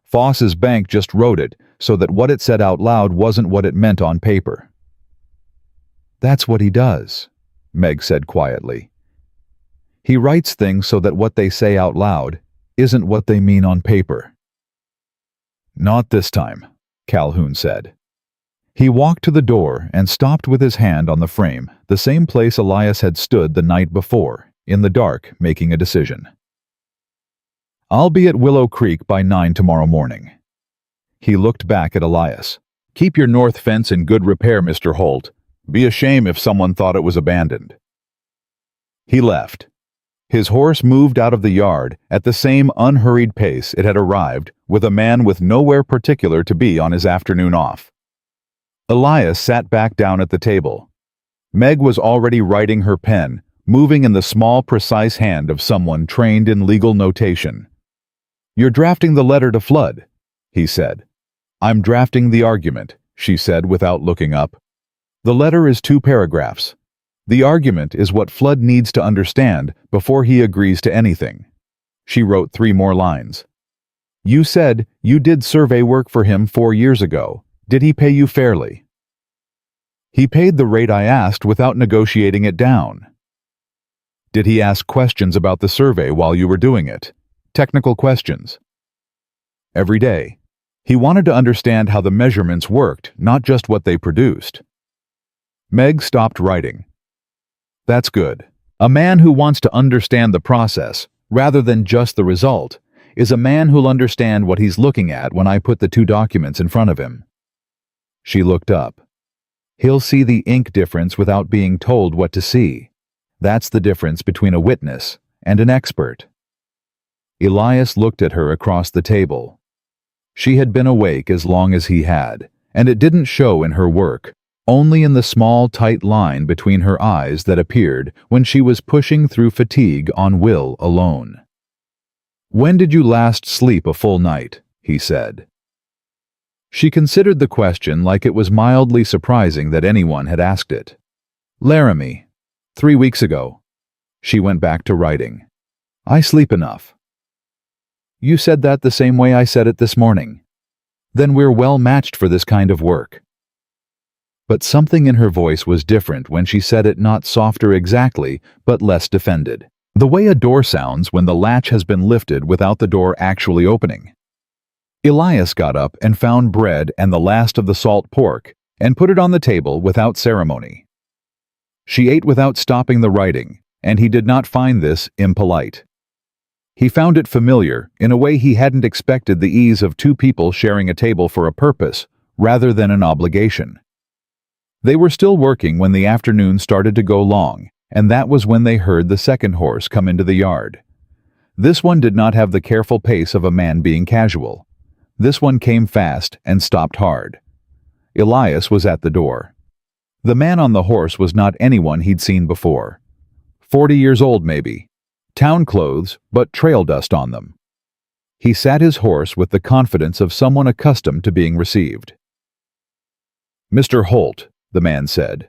Speaker 1: Foss's bank just wrote it so that what it said out loud wasn't what it meant on paper. That's what he does, Meg said quietly. He writes things so that what they say out loud isn't what they mean on paper. Not this time, Calhoun said. He walked to the door and stopped with his hand on the frame, the same place Elias had stood the night before, in the dark, making a decision. I'll be at Willow Creek by 9 tomorrow morning. He looked back at Elias. Keep your north fence in good repair, Mr. Holt. Be a shame if someone thought it was abandoned. He left. His horse moved out of the yard at the same unhurried pace it had arrived, with a man with nowhere particular to be on his afternoon off. Elias sat back down at the table. Meg was already writing her pen, moving in the small, precise hand of someone trained in legal notation. You're drafting the letter to Flood, he said. I'm drafting the argument, she said without looking up. The letter is 2 paragraphs. The argument is what Flood needs to understand before he agrees to anything. She wrote 3 more lines. You said you did survey work for him 4 years ago. Did he pay you fairly? He paid the rate I asked without negotiating it down. Did he ask questions about the survey while you were doing it? Technical questions. Every day. He wanted to understand how the measurements worked, not just what they produced. Meg stopped writing. That's good, A man who wants to understand the process, rather than just the result, is a man who'll understand what he's looking at when I put the two documents in front of him. She looked up. He'll see the ink difference without being told what to see. That's the difference between a witness and an expert. Elias looked at her across the table. She had been awake as long as he had, and it didn't show in her work, only in the small, tight line between her eyes that appeared when she was pushing through fatigue on will alone. "When did you last sleep a full night?" he said. She considered the question like it was mildly surprising that anyone had asked it. "Laramie, 3 weeks ago." She went back to writing. "I sleep enough." "You said that the same way I said it this morning. Then we're well matched for this kind of work." But something in her voice was different when she said it, not softer exactly, but less defended. The way a door sounds when the latch has been lifted without the door actually opening. Elias got up and found bread and the last of the salt pork and put it on the table without ceremony. She ate without stopping the writing, and he did not find this impolite. He found it familiar in a way he hadn't expected, the ease of two people sharing a table for a purpose rather than an obligation. They were still working when the afternoon started to go long, and that was when they heard the second horse come into the yard. This one did not have the careful pace of a man being casual. This one came fast and stopped hard. Elias was at the door. The man on the horse was not anyone he'd seen before. 40 years old maybe. Town clothes, but trail dust on them. He sat his horse with the confidence of someone accustomed to being received. "Mr. Holt," the man said.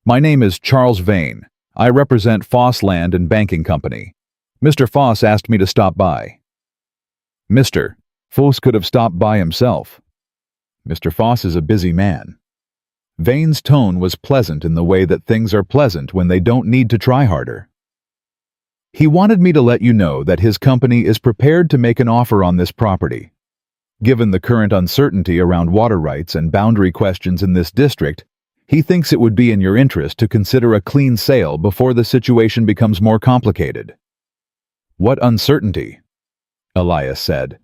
Speaker 1: "My name is Charles Vane. I represent Foss Land and Banking Company. Mr. Foss asked me to stop by." "Mr. Foss could have stopped by himself. Mr. Foss is a busy man." Vane's tone was pleasant in the way that things are pleasant when they don't need to try harder. "He wanted me to let you know that his company is prepared to make an offer on this property. Given the current uncertainty around water rights and boundary questions in this district, he thinks it would be in your interest to consider a clean sale before the situation becomes more complicated." "What uncertainty?" Elias said.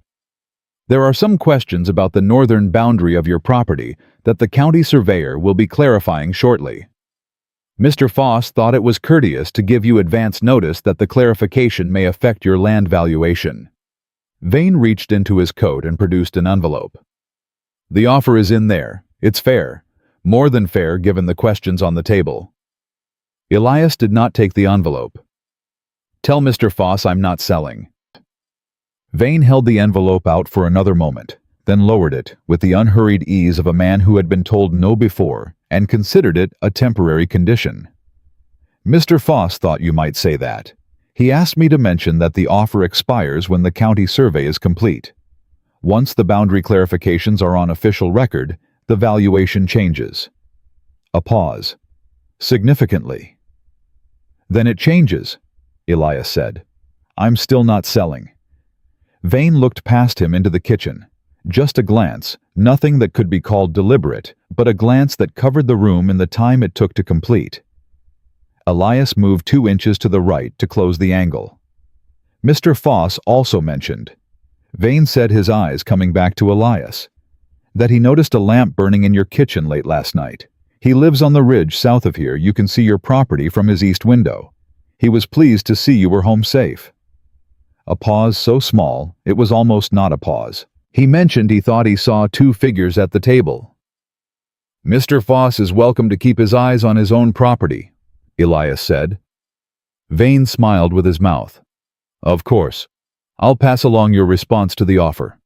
Speaker 1: "There are some questions about the northern boundary of your property that the county surveyor will be clarifying shortly. Mr. Foss thought it was courteous to give you advance notice that the clarification may affect your land valuation." Vane reached into his coat and produced an envelope. "The offer is in there. It's fair. More than fair given the questions on the table." Elias did not take the envelope. "Tell Mr. Foss I'm not selling." Vane held the envelope out for another moment, then lowered it with the unhurried ease of a man who had been told no before and considered it a temporary condition. "Mr. Foss thought you might say that. He asked me to mention that the offer expires when the county survey is complete. Once the boundary clarifications are on official record, the valuation changes." A pause. "Significantly." "Then it changes," Elias said. "I'm still not selling." Vane looked past him into the kitchen. Just a glance, nothing that could be called deliberate, but a glance that covered the room in the time it took to complete. Elias moved 2 inches to the right to close the angle. "Mr. Foss also mentioned," Vane said, his eyes coming back to Elias, "that he noticed a lamp burning in your kitchen late last night. He lives on the ridge south of here. You can see your property from his east window. He was pleased to see you were home safe." A pause so small, it was almost not a pause. "He mentioned he thought he saw 2 figures at the table." "Mr. Foss is welcome to keep his eyes on his own property," Elias said. Vane smiled with his mouth. "Of course. I'll pass along your response to the offer."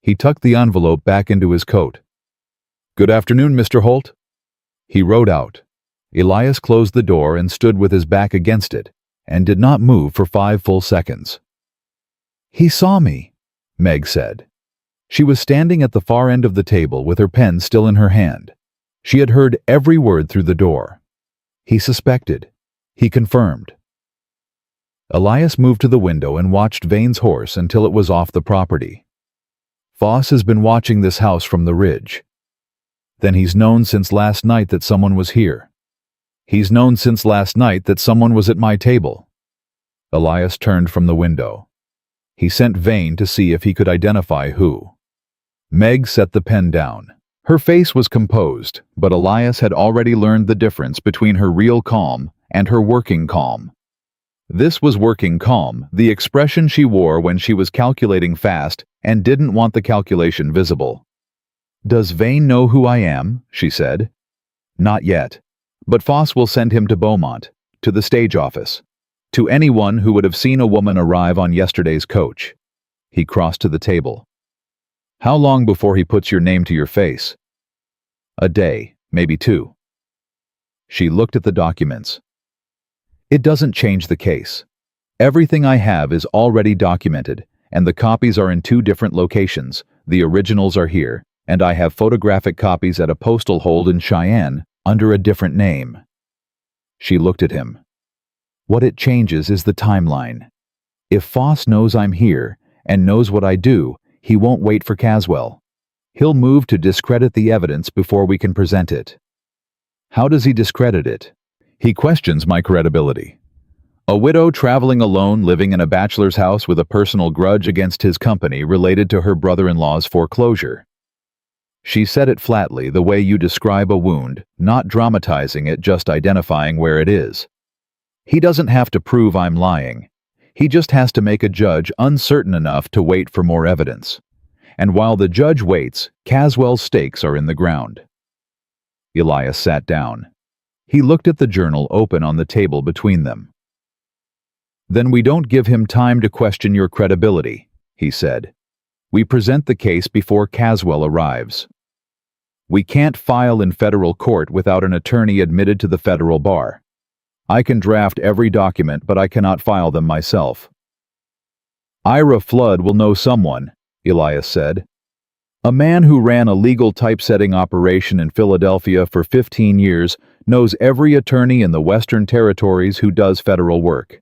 Speaker 1: He tucked the envelope back into his coat. "Good afternoon, Mr. Holt." He rode out. Elias closed the door and stood with his back against it, and did not move for 5 full seconds. "He saw me," Meg said. She was standing at the far end of the table with her pen still in her hand. She had heard every word through the door. He suspected. He confirmed. Elias moved to the window and watched Vane's horse until it was off the property. "Foss has been watching this house from the ridge. Then he's known since last night that someone was here." He's known since last night that someone was at my table. Elias turned from the window. He sent Vane to see if he could identify who. Meg set the pen down. Her face was composed, but Elias had already learned the difference between her real calm and her working calm. This was working calm, the expression she wore when she was calculating fast and didn't want the calculation visible. "Does Vane know who I am?" she said. "Not yet. But Foss will send him to Beaumont, to the stage office, to anyone who would have seen a woman arrive on yesterday's coach." He crossed to the table. "How long before he puts your name to your face?" "A day, maybe 2. She looked at the documents. "It doesn't change the case. Everything I have is already documented, and the copies are in 2 different locations. The originals are here, and I have photographic copies at a postal hold in Cheyenne under a different name." She looked at him. "What it changes is the timeline. If Foss knows I'm here and knows what I do, he won't wait for Caswell. He'll move to discredit the evidence before we can present it." "How does he discredit it?" "He questions my credibility. A widow traveling alone, living in a bachelor's house with a personal grudge against his company related to her brother-in-law's foreclosure." She said it flatly, the way you describe a wound, not dramatizing it, just identifying where it is. "He doesn't have to prove I'm lying. He just has to make a judge uncertain enough to wait for more evidence. And while the judge waits, Caswell's stakes are in the ground." Elias sat down. He looked at the journal open on the table between them. "Then we don't give him time to question your credibility," he said. "We present the case before Caswell arrives. We can't file in federal court without an attorney admitted to the federal bar. I can draft every document, but I cannot file them myself." "Ira Flood will know someone," Elias said. "A man who ran a legal typesetting operation in Philadelphia for 15 years knows every attorney in the Western Territories who does federal work."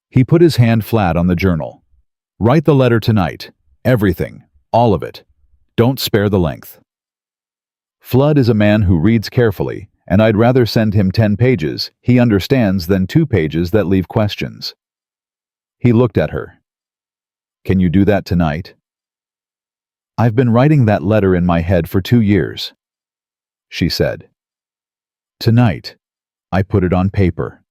Speaker 1: He put his hand flat on the journal. "Write the letter tonight. Everything. All of it. Don't spare the length. Flood is a man who reads carefully, and I'd rather send him 10 pages he understands than 2 pages that leave questions." He looked at her. "Can you do that tonight?" "I've been writing that letter in my head for 2 years," she said. "Tonight, I put it on paper."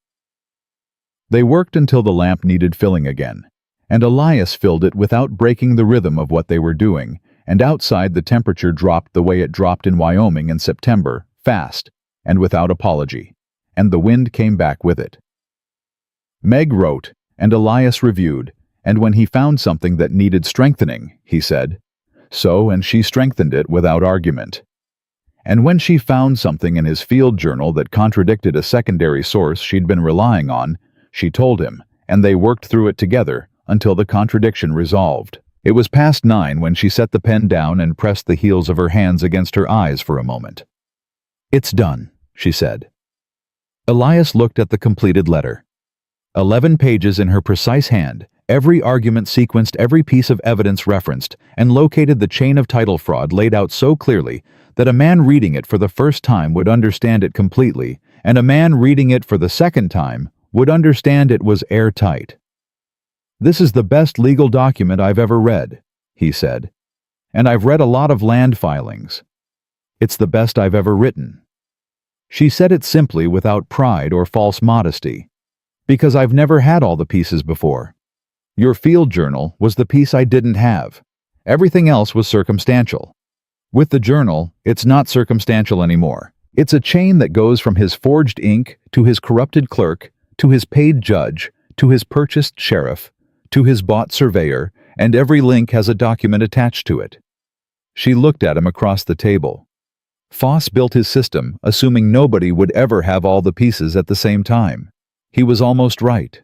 Speaker 1: They worked until the lamp needed filling again, and Elias filled it without breaking the rhythm of what they were doing, and outside the temperature dropped the way it dropped in Wyoming in September, fast, and without apology, and the wind came back with it. Meg wrote, and Elias reviewed, and when he found something that needed strengthening, he said, so, and she strengthened it without argument. And when she found something in his field journal that contradicted a secondary source she'd been relying on, she told him, and they worked through it together until the contradiction resolved. It was past 9 when she set the pen down and pressed the heels of her hands against her eyes for a moment. "It's done," she said. Elias looked at the completed letter. 11 pages in her precise hand, every argument sequenced, every piece of evidence referenced, and located the chain of title fraud laid out so clearly that a man reading it for the first time would understand it completely, and a man reading it for the second time would understand it was airtight. "This is the best legal document I've ever read," he said. "And I've read a lot of land filings. It's the best I've ever written." She said it simply, without pride or false modesty. "Because I've never had all the pieces before. Your field journal was the piece I didn't have. Everything else was circumstantial. With the journal, it's not circumstantial anymore. It's a chain that goes from his forged ink to his corrupted clerk, to his paid judge, to his purchased sheriff, to his bought surveyor, and every link has a document attached to it." She looked at him across the table. Foss built his system, assuming nobody would ever have all the pieces at the same time. He was almost right.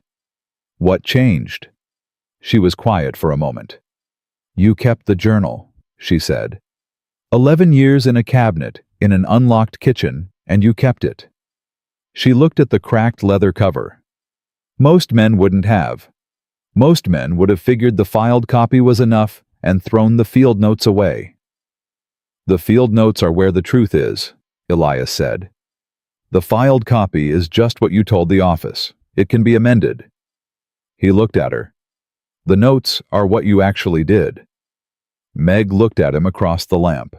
Speaker 1: What changed? She was quiet for a moment. "You kept the journal," she said. 11 years in a cabinet, in an unlocked kitchen, and you kept it." She looked at the cracked leather cover. "Most men wouldn't have. Most men would have figured the filed copy was enough and thrown the field notes away." "The field notes are where the truth is," Elias said. The filed copy is just what you told the office. It can be amended. He looked at her. The notes are what you actually did. Meg looked at him across the lamp.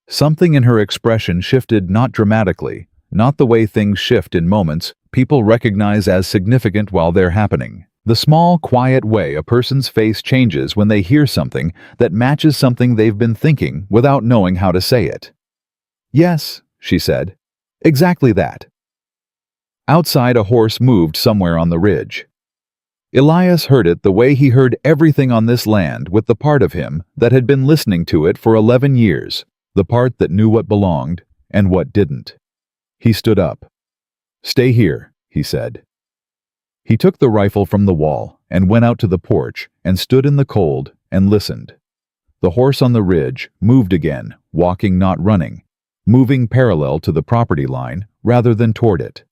Speaker 1: Something in her expression shifted, not dramatically, not the way things shift in moments people recognize as significant while they're happening. The small, quiet way a person's face changes when they hear something that matches something they've been thinking without knowing how to say it. Yes, she said. Exactly that. Outside, a horse moved somewhere on the ridge. Elias heard it the way he heard everything on this land, with the part of him that had been listening to it for 11 years, the part that knew what belonged and what didn't. He stood up. "Stay here," he said. He took the rifle from the wall and went out to the porch and stood in the cold and listened. The horse on the ridge moved again, walking, not running, moving parallel to the property line rather than toward it,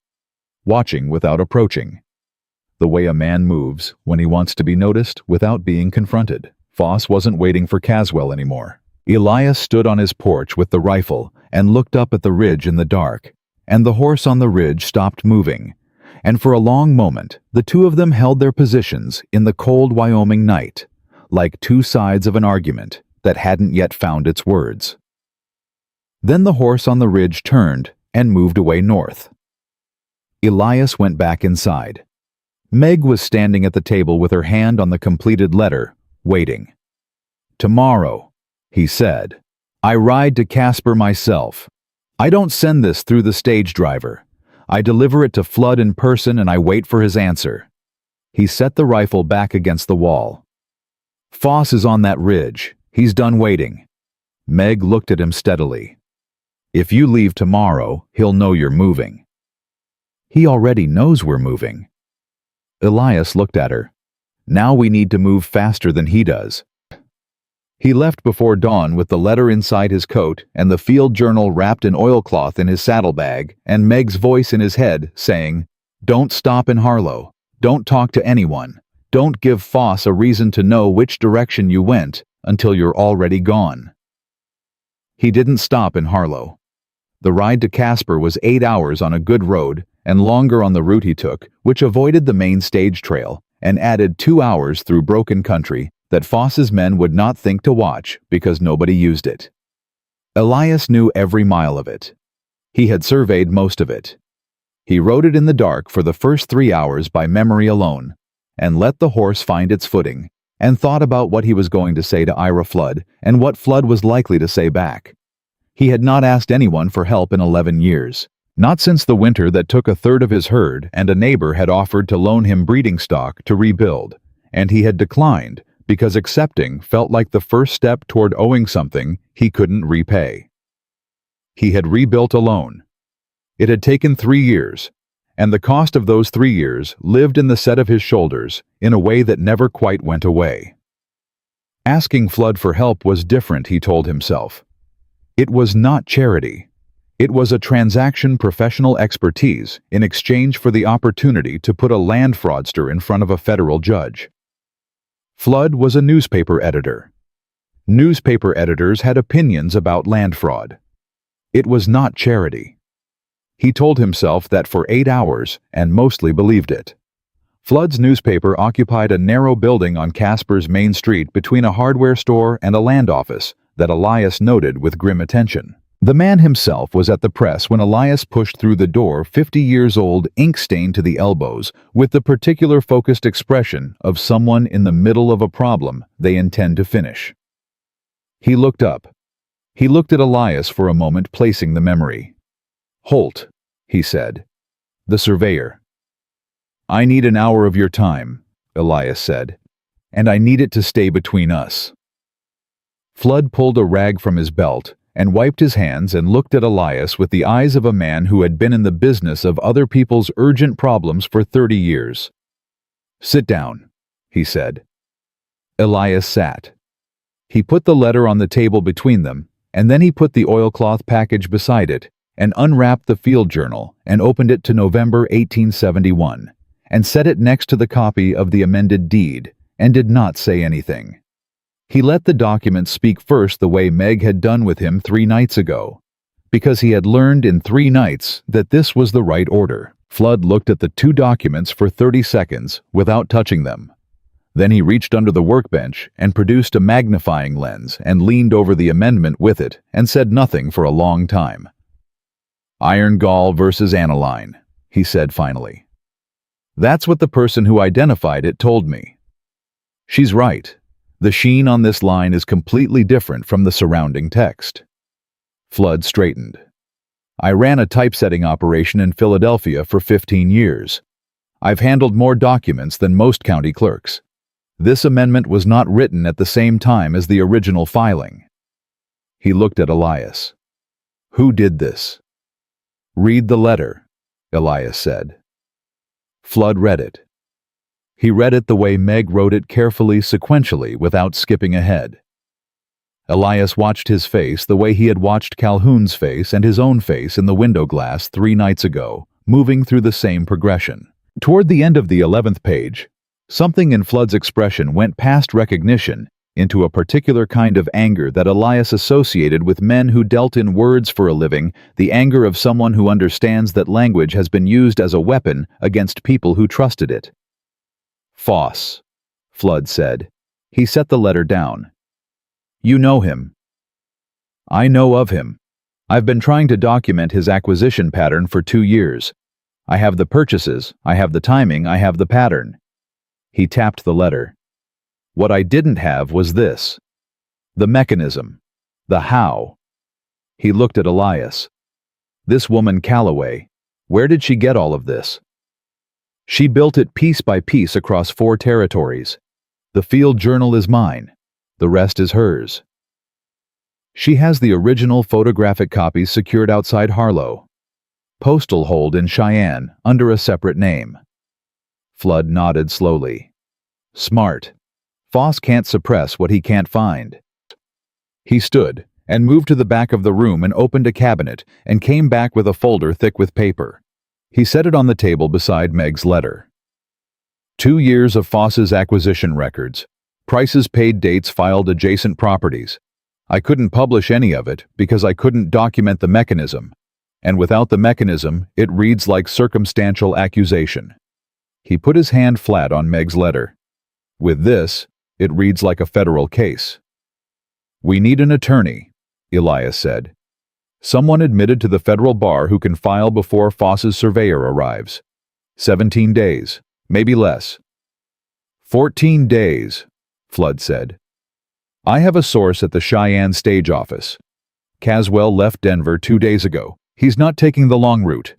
Speaker 1: watching without approaching. The way a man moves when he wants to be noticed without being confronted. Foss wasn't waiting for Caswell anymore. Elias stood on his porch with the rifle and looked up at the ridge in the dark, and the horse on the ridge stopped moving, and for a long moment the two of them held their positions in the cold Wyoming night, like two sides of an argument that hadn't yet found its words. Then the horse on the ridge turned and moved away north. Elias went back inside. Meg was standing at the table with her hand on the completed letter, waiting. "Tomorrow," he said, "I ride to Casper myself. I don't send this through the stage driver. I deliver it to Flood in person and I wait for his answer." He set the rifle back against the wall. "Foss is on that ridge. He's done waiting." Meg looked at him steadily. "If you leave tomorrow, he'll know you're moving." "He already knows we're moving." Elias looked at her. "Now we need to move faster than he does." He left before dawn with the letter inside his coat and the field journal wrapped in oilcloth in his saddlebag, and Meg's voice in his head saying, "Don't stop in Harlow. Don't talk to anyone. Don't give Foss a reason to know which direction you went until you're already gone." He didn't stop in Harlow. The ride to Casper was 8 hours on a good road and longer on the route he took, which avoided the main stage trail and added 2 hours through broken country that Foss's men would not think to watch because nobody used it. Elias knew every mile of it. He had surveyed most of it. He rode it in the dark for the first 3 hours by memory alone, and let the horse find its footing, and thought about what he was going to say to Ira Flood and what Flood was likely to say back. He had not asked anyone for help in 11 years. Not since the winter that took a third of his herd, and a neighbor had offered to loan him breeding stock to rebuild, and he had declined because accepting felt like the first step toward owing something he couldn't repay. He had rebuilt alone. It had taken 3 years, and the cost of those 3 years lived in the set of his shoulders in a way that never quite went away. Asking Flood for help was different, he told himself. It was not charity. It was a transaction professional expertise in exchange for the opportunity to put a land fraudster in front of a federal judge. Flood was a newspaper editor. Newspaper editors had opinions about land fraud. It was not charity. He told himself that for 8 hours and mostly believed it. Flood's newspaper occupied a narrow building on Casper's main street between a hardware store and a land office that Elias noted with grim attention. The man himself was at the press when Elias pushed through the door, 50 years old, ink-stained to the elbows, with the particular focused expression of someone in the middle of a problem they intend to finish. He looked up. He looked at Elias for a moment, placing the memory. "Holt," he said. "The surveyor." "I need an hour of your time," Elias said, "and I need it to stay between us." Flood pulled a rag from his belt and wiped his hands and looked at Elias with the eyes of a man who had been in the business of other people's urgent problems for 30 years. "Sit down," he said. Elias sat. He put the letter on the table between them, and then he put the oilcloth package beside it, and unwrapped the field journal and opened it to November 1871, and set it next to the copy of the amended deed, and did not say anything. He let the document speak first, the way Meg had done with him 3 nights ago, because he had learned in 3 nights that this was the right order. Flood looked at the 2 documents for 30 seconds without touching them. Then he reached under the workbench and produced a magnifying lens and leaned over the amendment with it and said nothing for a long time. "Iron gall versus aniline," he said finally. "That's what the person who identified it told me. She's right. The sheen on this line is completely different from the surrounding text." Flood straightened. "I ran a typesetting operation in Philadelphia for 15 years. I've handled more documents than most county clerks. This amendment was not written at the same time as the original filing." He looked at Elias. "Who did this?" "Read the letter," Elias said. Flood read it. He read it the way Meg wrote it, carefully, sequentially, without skipping ahead. Elias watched his face the way he had watched Calhoun's face and his own face in the window glass 3 nights ago, moving through the same progression. Toward the end of the 11th page, something in Flood's expression went past recognition into a particular kind of anger that Elias associated with men who dealt in words for a living, the anger of someone who understands that language has been used as a weapon against people who trusted it. "Foss," Flood said. He set the letter down. "You know him." "I know of him. I've been trying to document his acquisition pattern for 2 years. I have the purchases, I have the timing, I have the pattern." He tapped the letter. "What I didn't have was this. The mechanism. The how." He looked at Elias. "This woman Calloway, where did she get all of this?" "She built it piece by piece across 4 territories. The field journal is mine. The rest is hers. She has the original photographic copies secured outside Harlow. Postal hold in Cheyenne, under a separate name." Flood nodded slowly. "Smart. Foss can't suppress what he can't find." He stood and moved to the back of the room and opened a cabinet and came back with a folder thick with paper. He set it on the table beside Meg's letter. 2 years of Foss's acquisition records. Prices paid, dates filed, adjacent properties. I couldn't publish any of it because I couldn't document the mechanism. And without the mechanism, it reads like circumstantial accusation. He put his hand flat on Meg's letter. With this, it reads like a federal case. "We need an attorney," Elias said. "Someone admitted to the federal bar who can file before Foss's surveyor arrives. 17 days, maybe less." 14 days, Flood said. "I have a source at the Cheyenne stage office. Caswell left Denver 2 days ago. He's not taking the long route."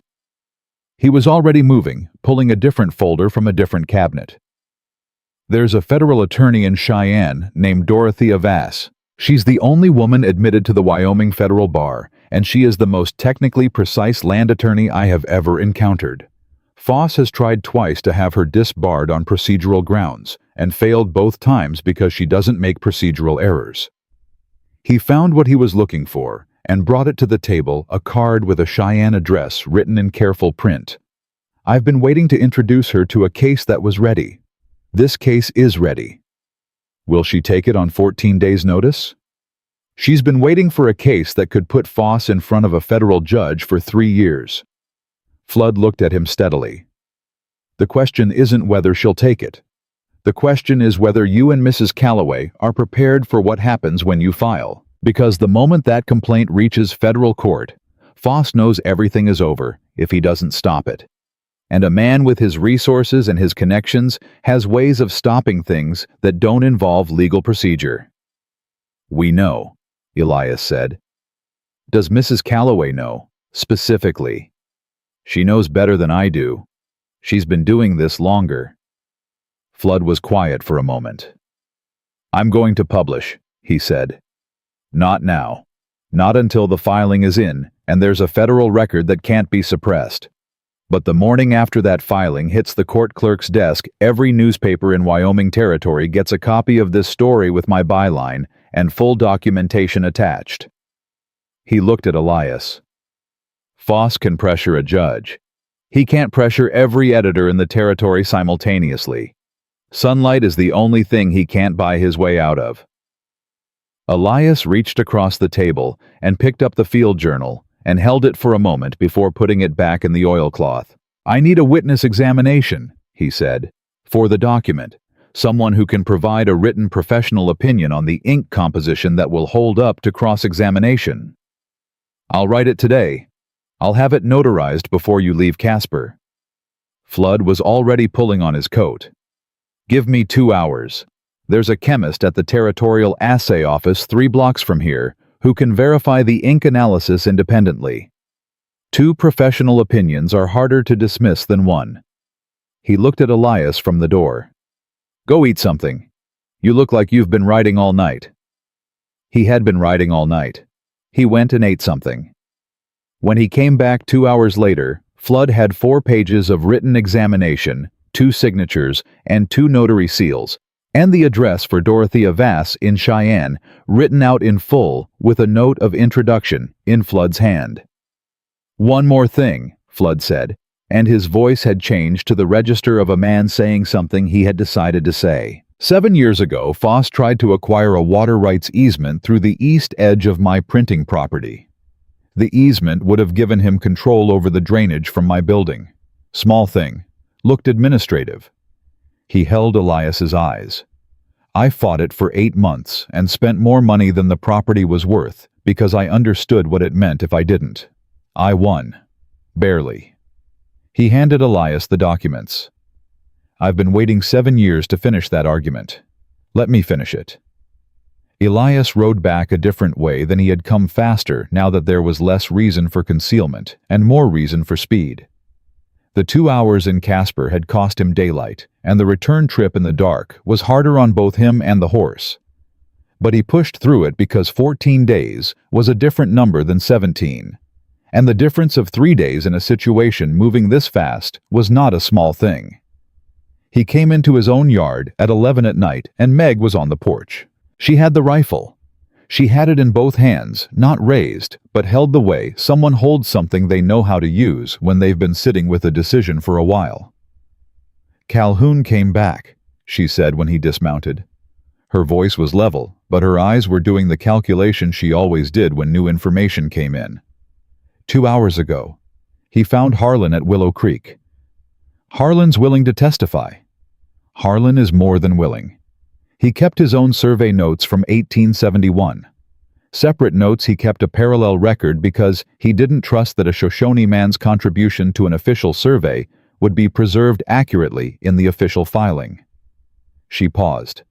Speaker 1: He was already moving, pulling a different folder from a different cabinet. "There's a federal attorney in Cheyenne named Dorothea Vass. She's the only woman admitted to the Wyoming federal bar, and she is the most technically precise land attorney I have ever encountered. Foss has tried twice to have her disbarred on procedural grounds, and failed both times because she doesn't make procedural errors. He found what he was looking for, and brought it to the table, a card with a Cheyenne address written in careful print. I've been waiting to introduce her to a case that was ready. This case is ready. Will she take it on 14 days' notice? She's been waiting for a case that could put Foss in front of a federal judge for 3 years. Flood looked at him steadily. "The question isn't whether she'll take it. The question is whether you and Mrs. Calloway are prepared for what happens when you file. Because the moment that complaint reaches federal court, Foss knows everything is over if he doesn't stop it. And a man with his resources and his connections has ways of stopping things that don't involve legal procedure." "We know," Elias said. "Does Mrs. Calloway know, specifically?" "She knows better than I do. She's been doing this longer." Flood was quiet for a moment. "I'm going to publish," he said. "Not now. Not until the filing is in, and there's a federal record that can't be suppressed. But the morning after that filing hits the court clerk's desk, every newspaper in Wyoming Territory gets a copy of this story with my byline and full documentation attached." He looked at Elias. "Foss can pressure a judge. He can't pressure every editor in the territory simultaneously. Sunlight is the only thing he can't buy his way out of." Elias reached across the table and picked up the field journal and held it for a moment before putting it back in the oilcloth. "I need a witness examination," he said, "for the document. Someone who can provide a written professional opinion on the ink composition that will hold up to cross-examination. I'll write it today. I'll have it notarized before you leave Casper." Flood was already pulling on his coat. "Give me 2 hours. There's a chemist at the Territorial Assay Office 3 blocks from here who can verify the ink analysis independently. 2 professional opinions are harder to dismiss than 1. He looked at Elias from the door. "Go eat something. You look like you've been writing all night." He had been writing all night. He went and ate something. When he came back 2 hours later, Flood had 4 pages of written examination, 2 signatures, and 2 notary seals, and the address for Dorothea Vass in Cheyenne, written out in full with a note of introduction in Flood's hand. "One more thing," Flood said, and his voice had changed to the register of a man saying something he had decided to say. 7 years ago, Foss tried to acquire a water rights easement through the east edge of my printing property. The easement would have given him control over the drainage from my building. Small thing. Looked administrative. He held Elias's eyes. "I fought it for 8 months and spent more money than the property was worth because I understood what it meant if I didn't. I won. Barely." He handed Elias the documents. "I've been waiting 7 years to finish that argument. Let me finish it." Elias rode back a different way than he had come, faster now that there was less reason for concealment and more reason for speed. The 2 hours in Casper had cost him daylight, and the return trip in the dark was harder on both him and the horse. But he pushed through it because 14 days was a different number than 17, and the difference of 3 days in a situation moving this fast was not a small thing. He came into his own yard at 11 at night, and Meg was on the porch. She had the rifle. She had it in both hands, not raised, but held the way someone holds something they know how to use when they've been sitting with a decision for a while. "Calhoun came back," she said when he dismounted. Her voice was level, but her eyes were doing the calculation she always did when new information came in. 2 hours ago. He found Harlan at Willow Creek. Harlan's willing to testify. Harlan is more than willing. He kept his own survey notes from 1871. Separate notes, he kept a parallel record because he didn't trust that a Shoshone man's contribution to an official survey would be preserved accurately in the official filing. She paused.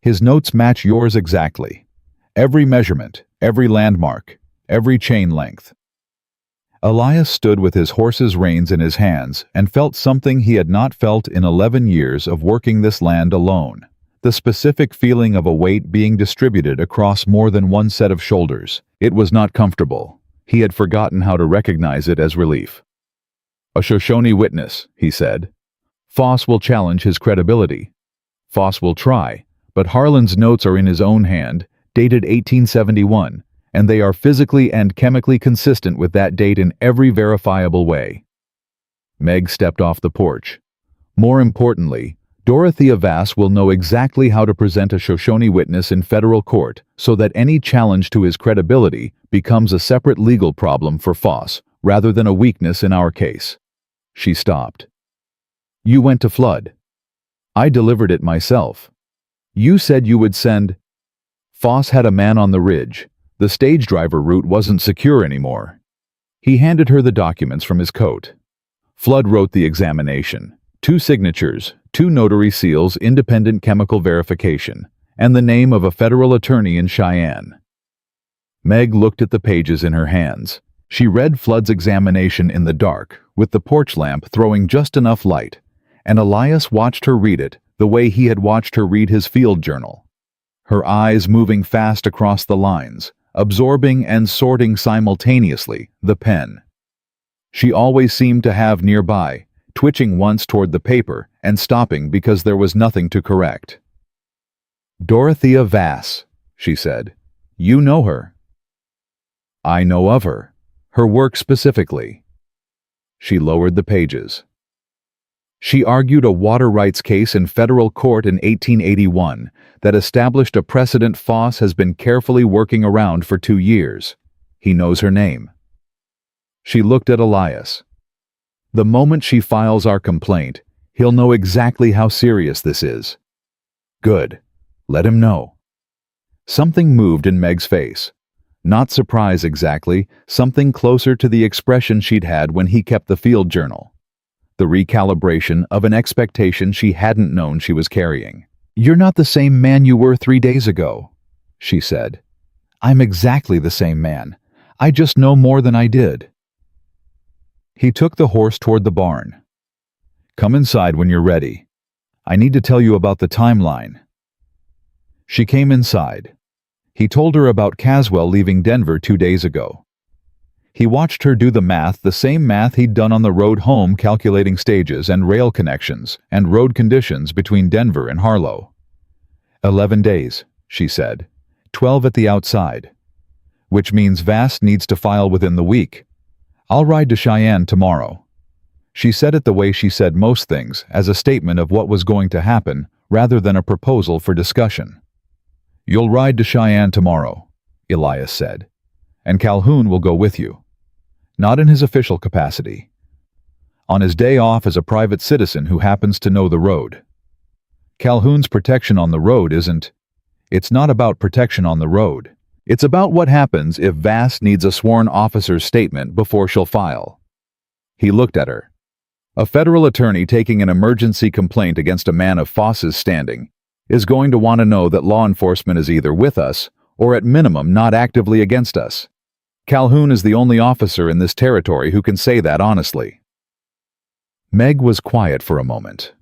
Speaker 1: "His notes match yours exactly. Every measurement, every landmark, every chain length." Elias stood with his horse's reins in his hands and felt something he had not felt in 11 years of working this land alone. The specific feeling of a weight being distributed across more than one set of shoulders. It was not comfortable. He had forgotten how to recognize it as relief. "A Shoshone witness," he said. "Foss will challenge his credibility. Foss will try, but Harlan's notes are in his own hand, dated 1871, and they are physically and chemically consistent with that date in every verifiable way." Meg stepped off the porch. "More importantly, Dorothea Vass will know exactly how to present a Shoshone witness in federal court so that any challenge to his credibility becomes a separate legal problem for Foss rather than a weakness in our case." She stopped. "You went to Flood." "I delivered it myself." "You said you would send—" "Foss had a man on the ridge. The stage driver route wasn't secure anymore." He handed her the documents from his coat. Flood wrote the examination. 2 signatures, 2 notary seals, independent chemical verification, and the name of a federal attorney in Cheyenne. Meg looked at the pages in her hands. She read Flood's examination in the dark, with the porch lamp throwing just enough light, and Elias watched her read it the way he had watched her read his field journal. Her eyes moving fast across the lines, absorbing and sorting simultaneously the pen. She always seemed to have nearby, twitching once toward the paper and stopping because there was nothing to correct. "Dorothea Vass," she said. "You know her." "I know of her. Her work specifically." She lowered the pages. "She argued a water rights case in federal court in 1881 that established a precedent Foss has been carefully working around for 2 years. He knows her name." She looked at Elias. The moment she files our complaint, he'll know exactly how serious this is. Good. Let him know. Something moved in Meg's face. Not surprise exactly, something closer to the expression she'd had when he kept the field journal. The recalibration of an expectation she hadn't known she was carrying. "You're not the same man you were 3 days ago," she said. "I'm exactly the same man. I just know more than I did." He took the horse toward the barn. "Come inside when you're ready. I need to tell you about the timeline." She came inside. He told her about Caswell leaving Denver 2 days ago. He watched her do the math, the same math he'd done on the road home, calculating stages and rail connections and road conditions between Denver and Harlow. 11 days, she said. 12 at the outside. Which means Vass needs to file within the week. I'll ride to Cheyenne tomorrow. She said it the way she said most things, as a statement of what was going to happen, rather than a proposal for discussion. "You'll ride to Cheyenne tomorrow," Elias said, "and Calhoun will go with you. Not in his official capacity. On his day off as a private citizen who happens to know the road. Calhoun's protection on the road it's not about protection on the road. It's about what happens if Vass needs a sworn officer's statement before she'll file." He looked at her. A federal attorney taking an emergency complaint against a man of Foss's standing is going to want to know that law enforcement is either with us or at minimum not actively against us. Calhoun is the only officer in this territory who can say that honestly. Meg was quiet for a moment.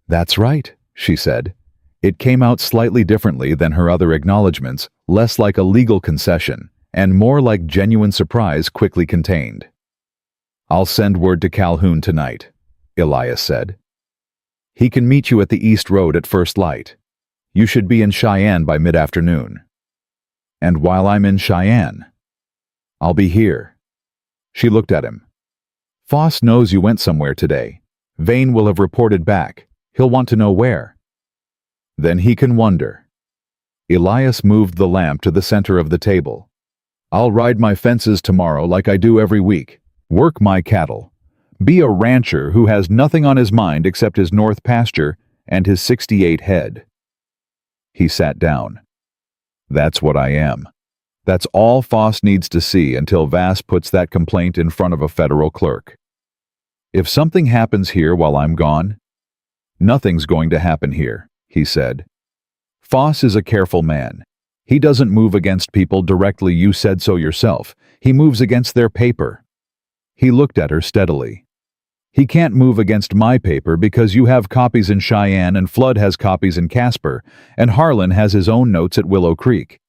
Speaker 1: "That's right," she said. It came out slightly differently than her other acknowledgments, less like a legal concession, and more like genuine surprise quickly contained. "I'll send word to Calhoun tonight," Elias said. "He can meet you at the East Road at first light. You should be in Cheyenne by mid-afternoon." "And while I'm in Cheyenne?" "I'll be here." She looked at him. "Foss knows you went somewhere today. Vane will have reported back. He'll want to know where." "Then he can wonder." Elias moved the lamp to the center of the table. "I'll ride my fences tomorrow like I do every week. Work my cattle. Be a rancher who has nothing on his mind except his north pasture and his 68 head." He sat down. "That's what I am. That's all Foss needs to see until Vass puts that complaint in front of a federal clerk. If something happens here while I'm gone..." "Nothing's going to happen here," he said. "Foss is a careful man. He doesn't move against people directly, you said so yourself. He moves against their paper." He looked at her steadily. "He can't move against my paper because you have copies in Cheyenne and Flood has copies in Casper, and Harlan has his own notes at Willow Creek.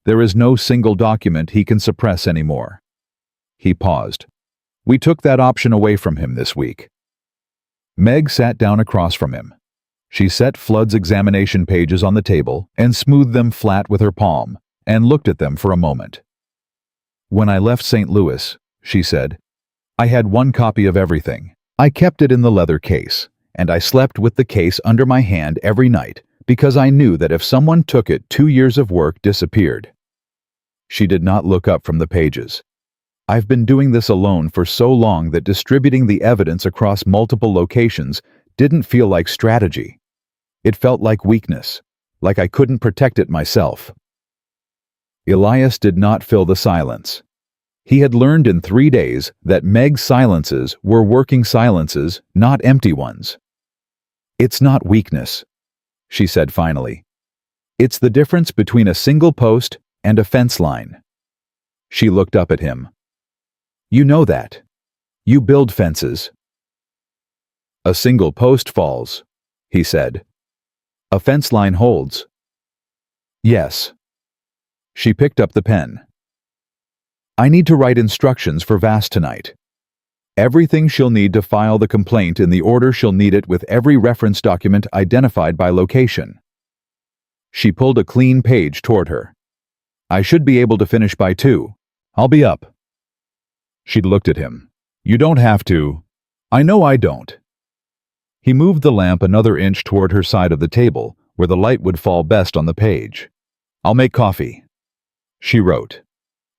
Speaker 1: There is no single document he can suppress anymore." He paused. "We took that option away from him this week." Meg sat down across from him. She set Flood's examination pages on the table and smoothed them flat with her palm, and looked at them for a moment. "When I left St. Louis," she said, "I had one copy of everything. I kept it in the leather case, and I slept with the case under my hand every night because I knew that if someone took it, 2 years of work disappeared." She did not look up from the pages. "I've been doing this alone for so long that distributing the evidence across multiple locations didn't feel like strategy. It felt like weakness, like I couldn't protect it myself." Elias did not fill the silence. He had learned in 3 days that Meg's silences were working silences, not empty ones. "It's not weakness," she said finally. "It's the difference between a single post and a fence line." She looked up at him. "You know that. You build fences." "A single post falls," he said. "A fence line holds." "Yes." She picked up the pen. "I need to write instructions for Vass tonight. Everything she'll need to file the complaint in the order she'll need it, with every reference document identified by location." She pulled a clean page toward her. "I should be able to finish by 2. I'll be up." She'd looked at him. "You don't have to." "I know I don't." He moved the lamp another inch toward her side of the table, where the light would fall best on the page. "I'll make coffee," she wrote.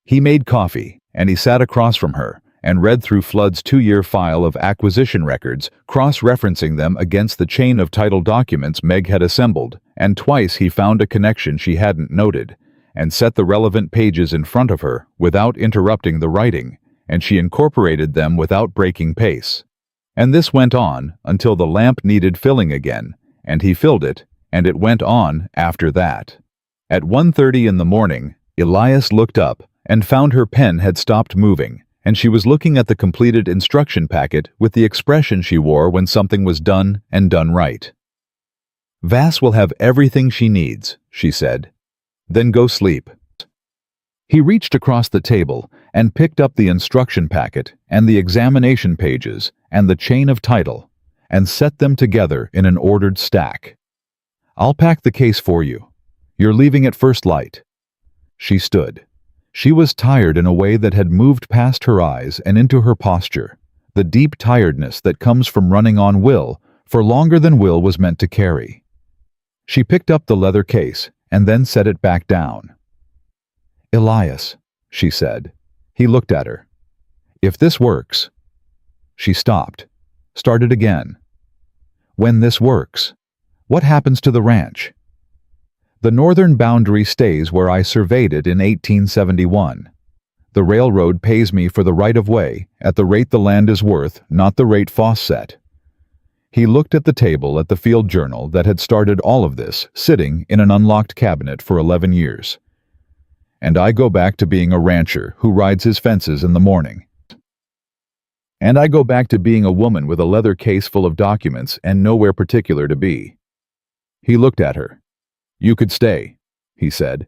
Speaker 1: He made coffee, and he sat across from her and read through Flood's 2-year file of acquisition records, cross-referencing them against the chain of title documents Meg had assembled, and twice he found a connection she hadn't noted, and set the relevant pages in front of her without interrupting the writing, and she incorporated them without breaking pace. And this went on until the lamp needed filling again, and he filled it, and it went on after that. At 1:30 in the morning, Elias looked up and found her pen had stopped moving, and she was looking at the completed instruction packet with the expression she wore when something was done and done right. "Vass will have everything she needs," she said. "Then go sleep." He reached across the table and picked up the instruction packet and the examination pages and the chain of title and set them together in an ordered stack. "I'll pack the case for you. You're leaving at first light." She stood. She was tired in a way that had moved past her eyes and into her posture, the deep tiredness that comes from running on will for longer than will was meant to carry. She picked up the leather case and then set it back down. "Elias," she said. He looked at her. "If this works—" She stopped, started again. "When this works, what happens to the ranch?" "The northern boundary stays where I surveyed it in 1871. The railroad pays me for the right-of-way at the rate the land is worth, not the rate Foss set." He looked at the table at the field journal that had started all of this, sitting in an unlocked cabinet for 11 years. "And I go back to being a rancher who rides his fences in the morning. And I go back to being a woman with a leather case full of documents and nowhere particular to be." He looked at her. "You could stay," he said.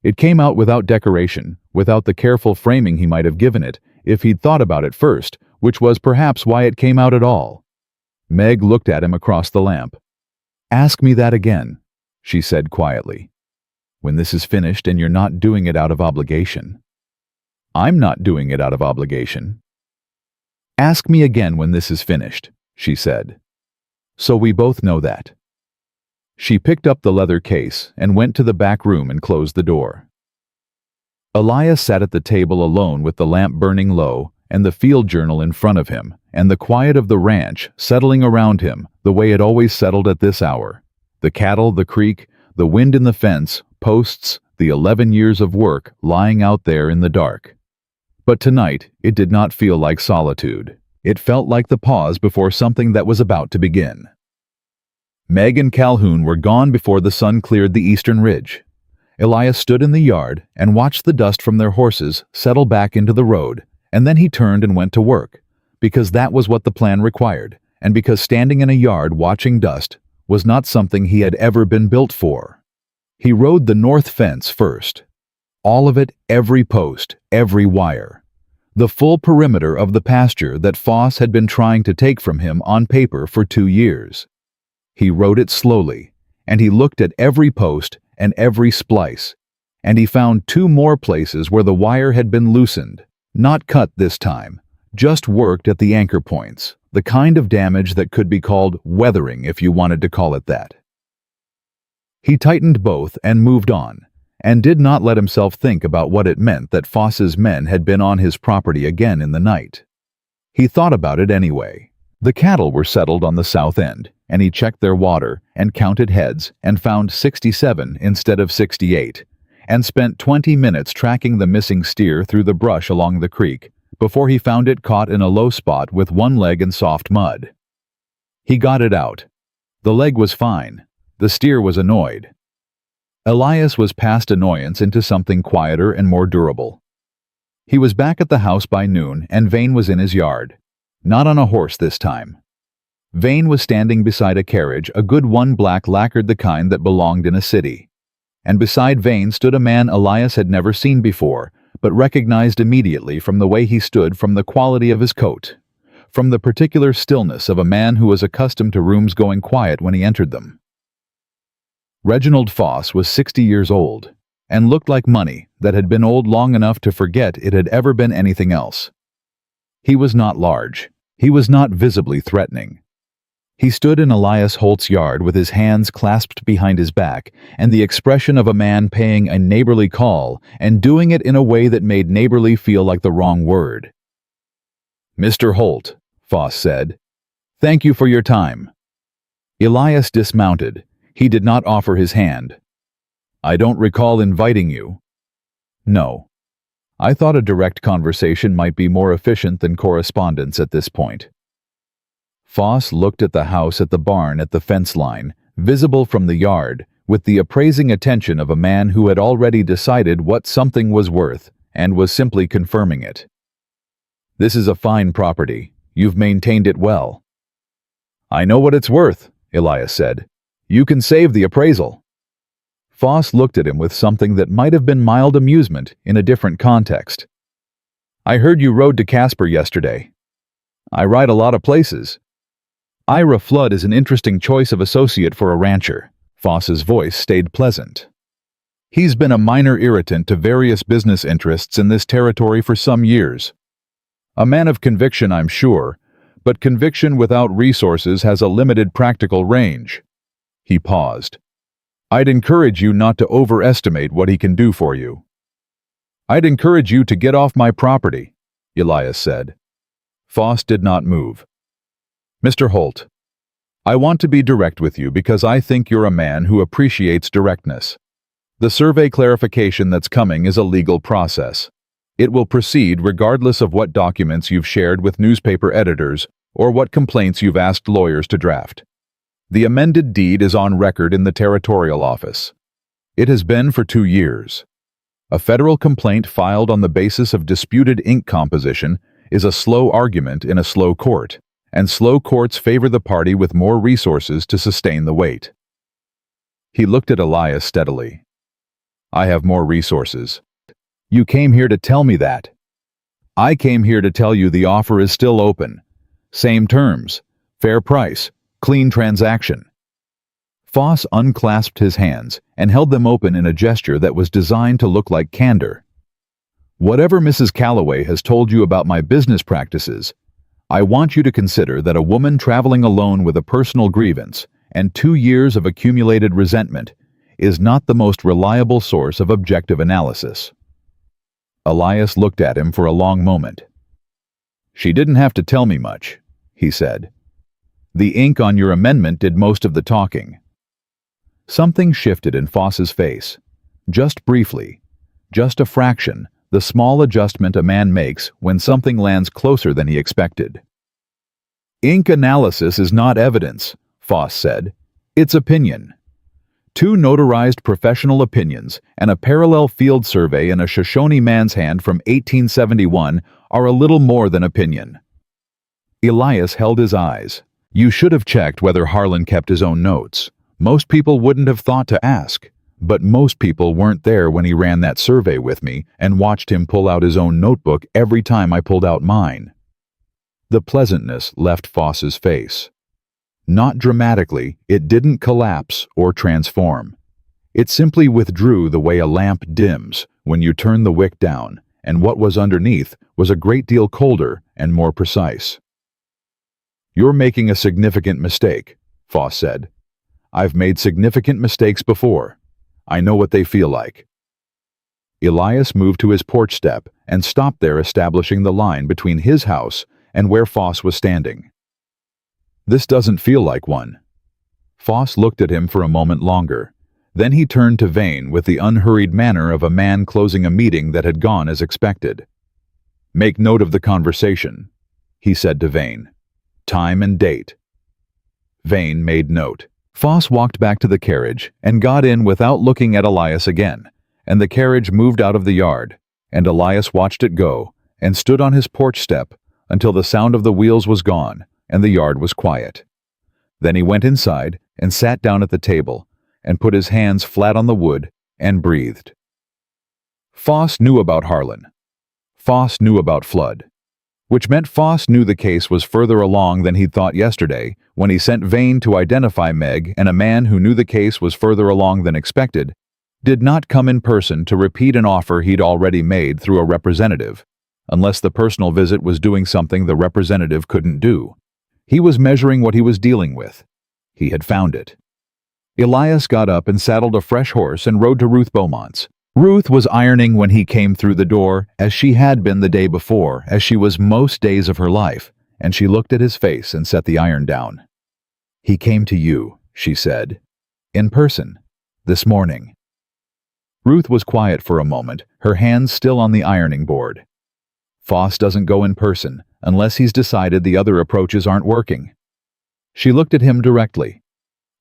Speaker 1: It came out without decoration, without the careful framing he might have given it if he'd thought about it first, which was perhaps why it came out at all. Meg looked at him across the lamp. "Ask me that again," she said quietly. "When this is finished and you're not doing it out of obligation." "I'm not doing it out of obligation." "Ask me again when this is finished," she said. "So we both know that." She picked up the leather case and went to the back room and closed the door. Elias sat at the table alone with the lamp burning low and the field journal in front of him, and the quiet of the ranch settling around him the way it always settled at this hour. The cattle, the creek, the wind in the fence, posts, the 11 years of work lying out there in the dark. But tonight it did not feel like solitude. It felt like the pause before something that was about to begin. Meg and Calhoun were gone before the sun cleared the eastern ridge. Elias stood in the yard and watched the dust from their horses settle back into the road, and then he turned and went to work, because that was what the plan required, and because standing in a yard watching dust was not something he had ever been built for. He rode the north fence first. All of it, every post, every wire. The full perimeter of the pasture that Foss had been trying to take from him on paper for 2 years. He rode it slowly, and he looked at every post and every splice, and he found 2 more places where the wire had been loosened, not cut this time, just worked at the anchor points, the kind of damage that could be called weathering if you wanted to call it that. He tightened both and moved on, and did not let himself think about what it meant that Foss's men had been on his property again in the night. He thought about it anyway. The cattle were settled on the south end, and he checked their water and counted heads and found 67 instead of 68, and spent 20 minutes tracking the missing steer through the brush along the creek before he found it caught in a low spot with one leg in soft mud. He got it out. The leg was fine. The steer was annoyed. Elias was past annoyance into something quieter and more durable. He was back at the house by noon, and Vane was in his yard. Not on a horse this time. Vane was standing beside a carriage, a good one, black lacquered, the kind that belonged in a city. And beside Vane stood a man Elias had never seen before, but recognized immediately from the way he stood, from the quality of his coat, from the particular stillness of a man who was accustomed to rooms going quiet when he entered them. Reginald Foss was 60 years old, and looked like money that had been old long enough to forget it had ever been anything else. He was not large. He was not visibly threatening. He stood in Elias Holt's yard with his hands clasped behind his back and the expression of a man paying a neighborly call and doing it in a way that made neighborly feel like the wrong word. "Mr. Holt," Foss said, "thank you for your time." Elias dismounted. He did not offer his hand. "I don't recall inviting you." "No. I thought a direct conversation might be more efficient than correspondence at this point." Foss looked at the house at the barn at the fence line, visible from the yard, with the appraising attention of a man who had already decided what something was worth and was simply confirming it. "This is a fine property. You've maintained it well." "I know what it's worth," Elias said. "You can save the appraisal." Foss looked at him with something that might have been mild amusement in a different context. "I heard you rode to Casper yesterday." "I ride a lot of places." "Ira Flood is an interesting choice of associate for a rancher." Foss's voice stayed pleasant. "He's been a minor irritant to various business interests in this territory for some years. A man of conviction, I'm sure, but conviction without resources has a limited practical range." He paused. "I'd encourage you not to overestimate what he can do for you." "I'd encourage you to get off my property," Elias said. Foss did not move. "Mr. Holt, I want to be direct with you because I think you're a man who appreciates directness. The survey clarification that's coming is a legal process. It will proceed regardless of what documents you've shared with newspaper editors or what complaints you've asked lawyers to draft. The amended deed is on record in the territorial office. It has been for 2 years. A federal complaint filed on the basis of disputed ink composition is a slow argument in a slow court, and slow courts favor the party with more resources to sustain the wait." He looked at Elias steadily. "I have more resources." "You came here to tell me that." "I came here to tell you the offer is still open. Same terms, fair price, clean transaction." Foss unclasped his hands and held them open in a gesture that was designed to look like candor. "Whatever Mrs. Calloway has told you about my business practices, I want you to consider that a woman traveling alone with a personal grievance and 2 years of accumulated resentment is not the most reliable source of objective analysis." Elias looked at him for a long moment. "She didn't have to tell me much," he said. "The ink on your amendment did most of the talking." Something shifted in Foss's face. Just briefly, just a fraction, the small adjustment a man makes when something lands closer than he expected. "Ink analysis is not evidence," Foss said. "It's opinion. 2 notarized professional opinions and a parallel field survey in a Shoshone man's hand from 1871 are a little more than opinion." Elias held his eyes. "You should have checked whether Harlan kept his own notes. Most people wouldn't have thought to ask. But most people weren't there when he ran that survey with me and watched him pull out his own notebook every time I pulled out mine." The pleasantness left Foss's face. Not dramatically, it didn't collapse or transform. It simply withdrew the way a lamp dims when you turn the wick down, and what was underneath was a great deal colder and more precise. "You're making a significant mistake," Foss said. "I've made significant mistakes before. I know what they feel like." Elias moved to his porch step and stopped there, establishing the line between his house and where Foss was standing. "This doesn't feel like one." Foss looked at him for a moment longer. Then he turned to Vane with the unhurried manner of a man closing a meeting that had gone as expected. "Make note of the conversation," he said to Vane. "Time and date." Vane made note. Foss walked back to the carriage and got in without looking at Elias again, and the carriage moved out of the yard, and Elias watched it go and stood on his porch step until the sound of the wheels was gone and the yard was quiet. Then he went inside and sat down at the table and put his hands flat on the wood and breathed. Foss knew about Harlan. Foss knew about Flood. Which meant Foss knew the case was further along than he'd thought yesterday when he sent Vane to identify Meg, and a man who knew the case was further along than expected did not come in person to repeat an offer he'd already made through a representative, unless the personal visit was doing something the representative couldn't do. He was measuring what he was dealing with. He had found it. Elias got up and saddled a fresh horse and rode to Ruth Beaumont's. Ruth was ironing when he came through the door, as she had been the day before, as she was most days of her life, and she looked at his face and set the iron down. "He came to you," she said. "In person. This morning." Ruth was quiet for a moment, her hands still on the ironing board. "Foss doesn't go in person, unless he's decided the other approaches aren't working." She looked at him directly.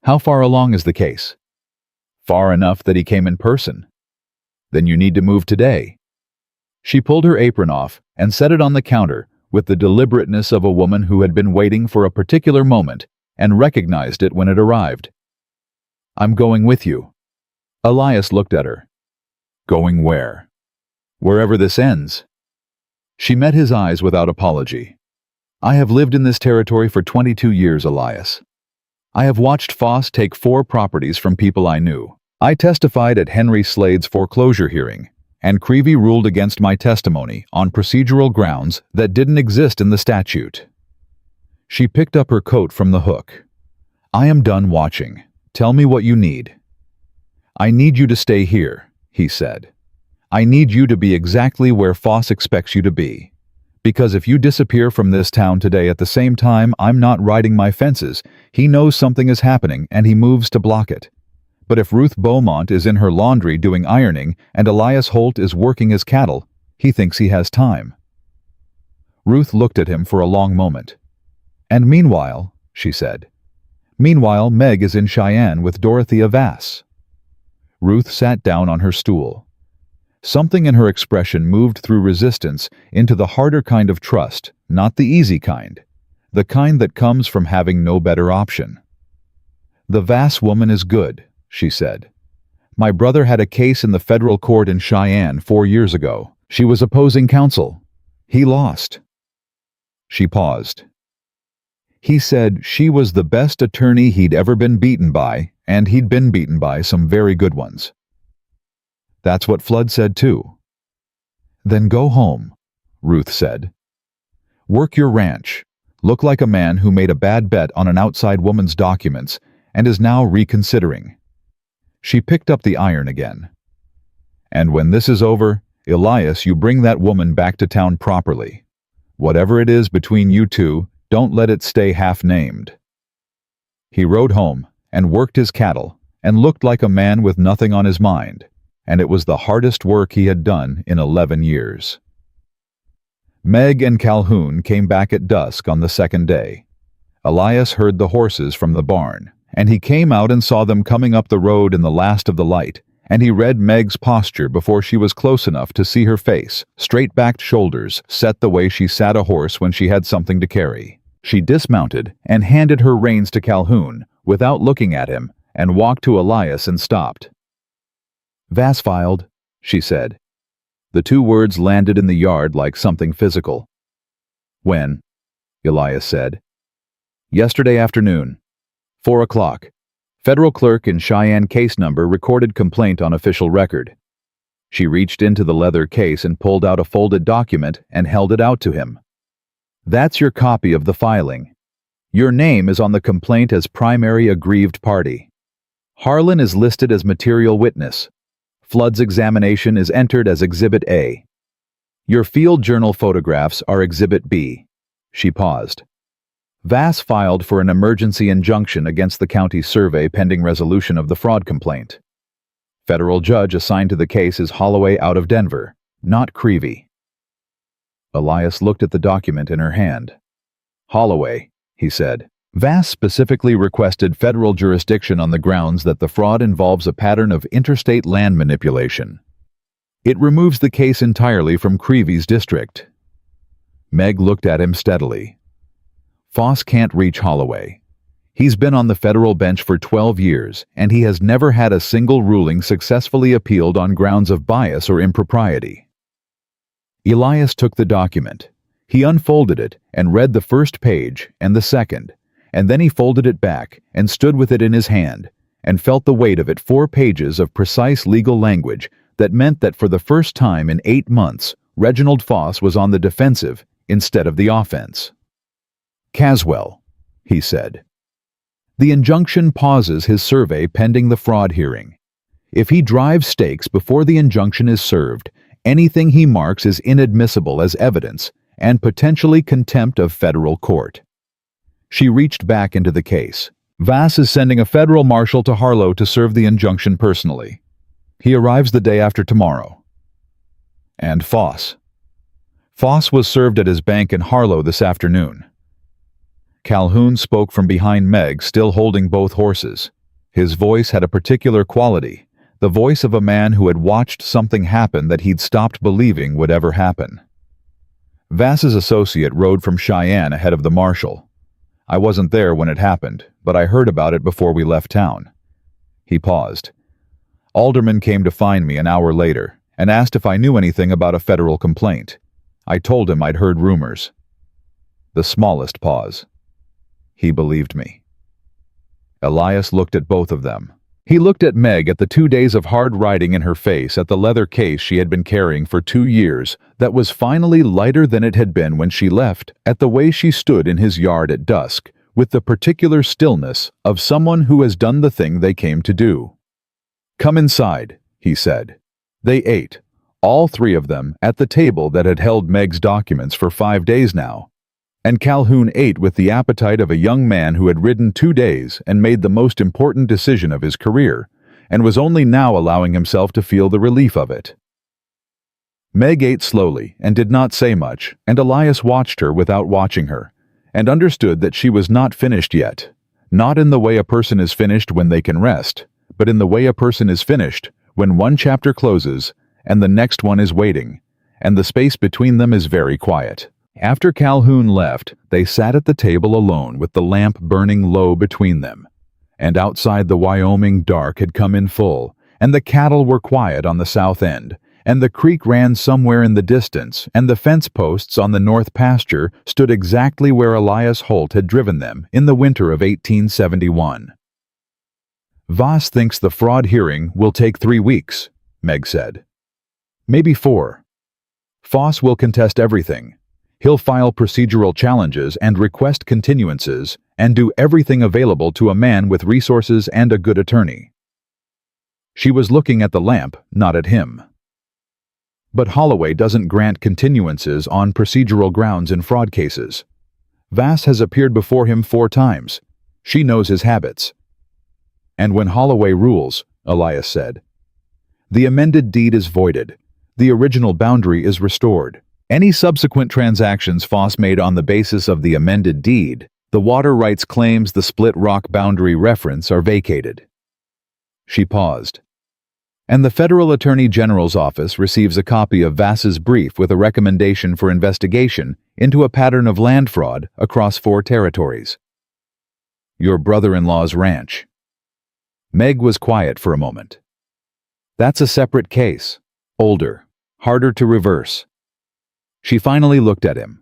Speaker 1: "How far along is the case?" "Far enough that he came in person." "Then you need to move today." She pulled her apron off and set it on the counter with the deliberateness of a woman who had been waiting for a particular moment and recognized it when it arrived. "I'm going with you." Elias looked at her. "Going where?" "Wherever this ends." She met his eyes without apology. "I have lived in this territory for 22 years, Elias. I have watched Foss take 4 properties from people I knew. I testified at Henry Slade's foreclosure hearing, and Creevy ruled against my testimony on procedural grounds that didn't exist in the statute." She picked up her coat from the hook. "I am done watching. Tell me what you need." "I need you to stay here," he said. "I need you to be exactly where Foss expects you to be. Because if you disappear from this town today at the same time I'm not riding my fences, he knows something is happening and he moves to block it. But if Ruth Beaumont is in her laundry doing ironing and Elias Holt is working his cattle, he thinks he has time." Ruth looked at him for a long moment. "And meanwhile," she said, "meanwhile Meg is in Cheyenne with Dorothea Vass." Ruth sat down on her stool. Something in her expression moved through resistance into the harder kind of trust, not the easy kind, the kind that comes from having no better option. "The Vass woman is good," she said. "My brother had a case in the federal court in Cheyenne 4 years ago. She was opposing counsel. He lost." She paused. "He said she was the best attorney he'd ever been beaten by, and he'd been beaten by some very good ones." "That's what Flood said too." "Then go home," Ruth said. "Work your ranch. Look like a man who made a bad bet on an outside woman's documents and is now reconsidering." She picked up the iron again. "And when this is over, Elias, you bring that woman back to town properly. Whatever it is between you two, don't let it stay half-named." He rode home and worked his cattle and looked like a man with nothing on his mind, and it was the hardest work he had done in 11 years. Meg and Calhoun came back at dusk on the second day. Elias heard the horses from the barn, and he came out and saw them coming up the road in the last of the light, and he read Meg's posture before she was close enough to see her face, straight-backed shoulders, set the way she sat a horse when she had something to carry. She dismounted and handed her reins to Calhoun, without looking at him, and walked to Elias and stopped. "Vass filed," she said. The 2 words landed in the yard like something physical. "When?" Elias said. "Yesterday afternoon. 4 o'clock. Federal clerk in Cheyenne case number recorded complaint on official record." She reached into the leather case and pulled out a folded document and held it out to him. "That's your copy of the filing. Your name is on the complaint as primary aggrieved party. Harlan is listed as material witness. Flood's examination is entered as Exhibit A. Your field journal photographs are Exhibit B." She paused. "Vass filed for an emergency injunction against the county survey pending resolution of the fraud complaint. Federal judge assigned to the case is Holloway out of Denver, not Creevy." Elias looked at the document in her hand. "Holloway," he said. "Vass specifically requested federal jurisdiction on the grounds that the fraud involves a pattern of interstate land manipulation. It removes the case entirely from Creevy's district." Meg looked at him steadily. "Foss can't reach Holloway. He's been on the federal bench for 12 years, and he has never had a single ruling successfully appealed on grounds of bias or impropriety." Elias took the document. He unfolded it and read the first page and the second, and then he folded it back and stood with it in his hand and felt the weight of it. 4 pages of precise legal language that meant that for the first time in 8 months, Reginald Foss was on the defensive instead of the offense. "Caswell," he said. The injunction pauses his survey pending the fraud hearing. If he drives stakes before the injunction is served, anything he marks is inadmissible as evidence and potentially contempt of federal court. She reached back into the case. Vass is sending a federal marshal to Harlow to serve the injunction personally. He arrives the day after tomorrow. And Foss. Foss was served at his bank in Harlow this afternoon. Calhoun spoke from behind Meg, still holding both horses. His voice had a particular quality, the voice of a man who had watched something happen that he'd stopped believing would ever happen. Vass's associate rode from Cheyenne ahead of the marshal. I wasn't there when it happened, but I heard about it before we left town. He paused. Alderman came to find me an hour later and asked if I knew anything about a federal complaint. I told him I'd heard rumors. The smallest pause. He believed me. Elias looked at both of them. He looked at Meg, at the 2 days of hard riding in her face, at the leather case she had been carrying for 2 years that was finally lighter than it had been when she left, at the way she stood in his yard at dusk, with the particular stillness of someone who has done the thing they came to do. "Come inside," he said. They ate, all 3 of them, at the table that had held Meg's documents for 5 days now. And Calhoun ate with the appetite of a young man who had ridden 2 days and made the most important decision of his career, and was only now allowing himself to feel the relief of it. Meg ate slowly and did not say much, and Elias watched her without watching her, and understood that she was not finished yet, not in the way a person is finished when they can rest, but in the way a person is finished when one chapter closes and the next one is waiting, and the space between them is very quiet. After Calhoun left, they sat at the table alone with the lamp burning low between them. And outside, the Wyoming dark had come in full, and the cattle were quiet on the south end, and the creek ran somewhere in the distance, and the fence posts on the north pasture stood exactly where Elias Holt had driven them in the winter of 1871. "Voss thinks the fraud hearing will take 3 weeks, Meg said. "Maybe 4. Foss will contest everything. He'll file procedural challenges and request continuances and do everything available to a man with resources and a good attorney." She was looking at the lamp, not at him. "But Holloway doesn't grant continuances on procedural grounds in fraud cases. Vass has appeared before him 4 times. She knows his habits." "And when Holloway rules," Elias said, "the amended deed is voided. The original boundary is restored. Any subsequent transactions Foss made on the basis of the amended deed, the water rights claims, the split rock boundary reference, are vacated." She paused. "And the Federal Attorney General's office receives a copy of Vass's brief with a recommendation for investigation into a pattern of land fraud across 4 territories. Your brother-in-law's ranch." Meg was quiet for a moment. "That's a separate case. Older. Harder to reverse." She finally looked at him.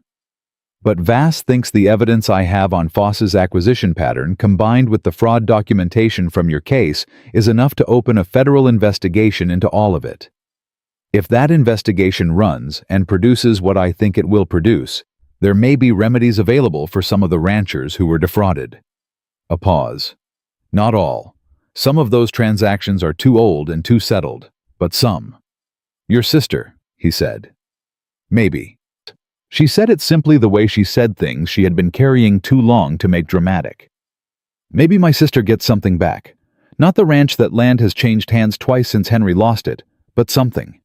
Speaker 1: "But Vass thinks the evidence I have on Foss's acquisition pattern, combined with the fraud documentation from your case, is enough to open a federal investigation into all of it. If that investigation runs and produces what I think it will produce, there may be remedies available for some of the ranchers who were defrauded." A pause. "Not all. Some of those transactions are too old and too settled, but some." "Your sister," he said. "Maybe." She said it simply the way she said things she had been carrying too long to make dramatic. "Maybe my sister gets something back. Not the ranch. That land has changed hands twice since Henry lost it, but something."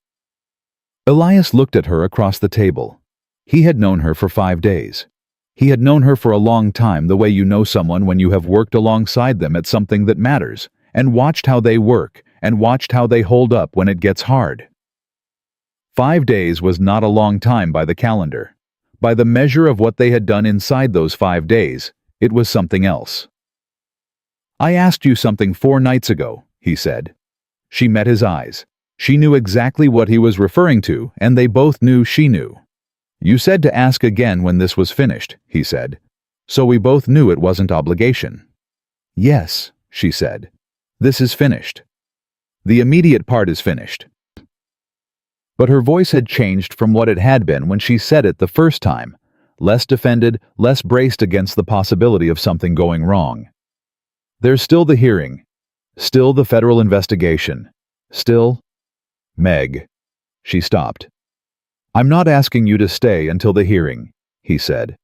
Speaker 1: Elias looked at her across the table. He had known her for 5 days. He had known her for a long time, the way you know someone when you have worked alongside them at something that matters, and watched how they work, and watched how they hold up when it gets hard. 5 days was not a long time by the calendar. By the measure of what they had done inside those 5 days, it was something else. "I asked you something 4 nights ago," he said. She met his eyes. She knew exactly what he was referring to, and they both knew she knew. "You said to ask again when this was finished," he said. So we both knew it wasn't obligation. "Yes," she said. "This is finished. The immediate part is finished." But her voice had changed from what it had been when she said it the first time. less defended, less braced against the possibility of something going wrong. There's still the hearing, still the federal investigation, still... Meg. She stopped. I'm not asking you to stay until the hearing, he said.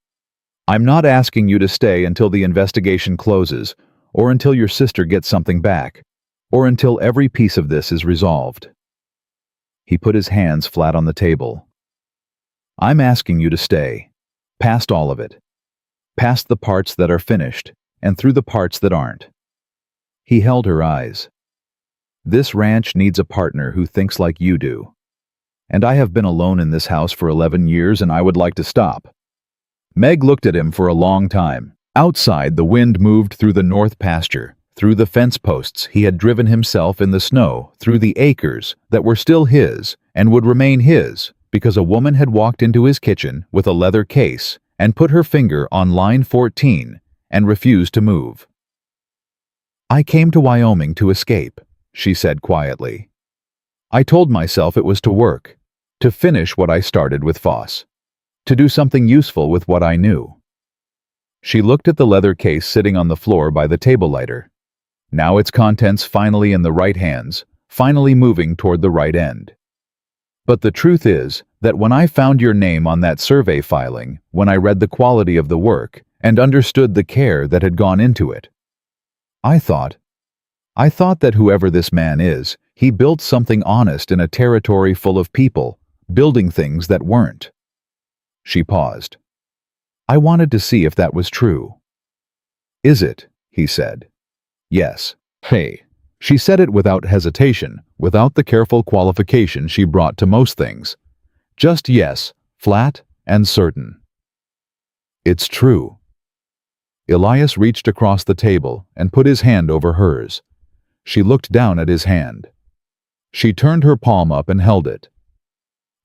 Speaker 1: I'm not asking you to stay until the investigation closes, or until your sister gets something back, or until every piece of this is resolved. He put his hands flat on the table. I'm asking you to stay, past all of it, past the parts that are finished, and through the parts that aren't. He held her eyes. This ranch needs a partner who thinks like you do. And I have been alone in this house for 11 years, and I would like to stop. Meg looked at him for a long time. Outside, the wind moved through the north pasture, through the fence posts he had driven himself in the snow, through the acres that were still his and would remain his because a woman had walked into his kitchen with a leather case and put her finger on line 14 and refused to move. I came to Wyoming to escape, she said quietly. I told myself it was to work, to finish what I started with Foss, to do something useful with what I knew. She looked at the leather case sitting on the floor by the table lighter. Now its contents finally in the right hands, finally moving toward the right end. But the truth is that when I found your name on that survey filing, when I read the quality of the work and understood the care that had gone into it, I thought that whoever this man is, he built something honest in a territory full of people, building things that weren't. She paused. I wanted to see if that was true. Is it? He said. Yes. Hey. She said it without hesitation, without the careful qualification she brought to most things. Just yes, flat and certain. It's true. Elias reached across the table and put his hand over hers. She looked down at his hand. She turned her palm up and held it.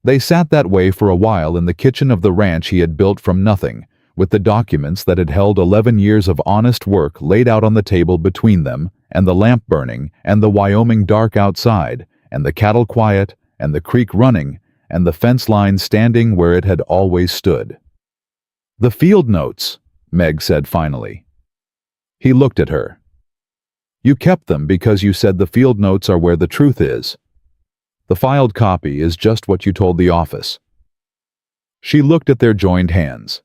Speaker 1: They sat that way for a while in the kitchen of the ranch he had built from nothing, with the documents that had held 11 years of honest work laid out on the table between them, and the lamp burning, and the Wyoming dark outside, and the cattle quiet, and the creek running, and the fence line standing where it had always stood. The field notes, Meg said finally. He looked at her. You kept them because you said the field notes are where the truth is. The filed copy is just what you told the office. She looked at their joined hands.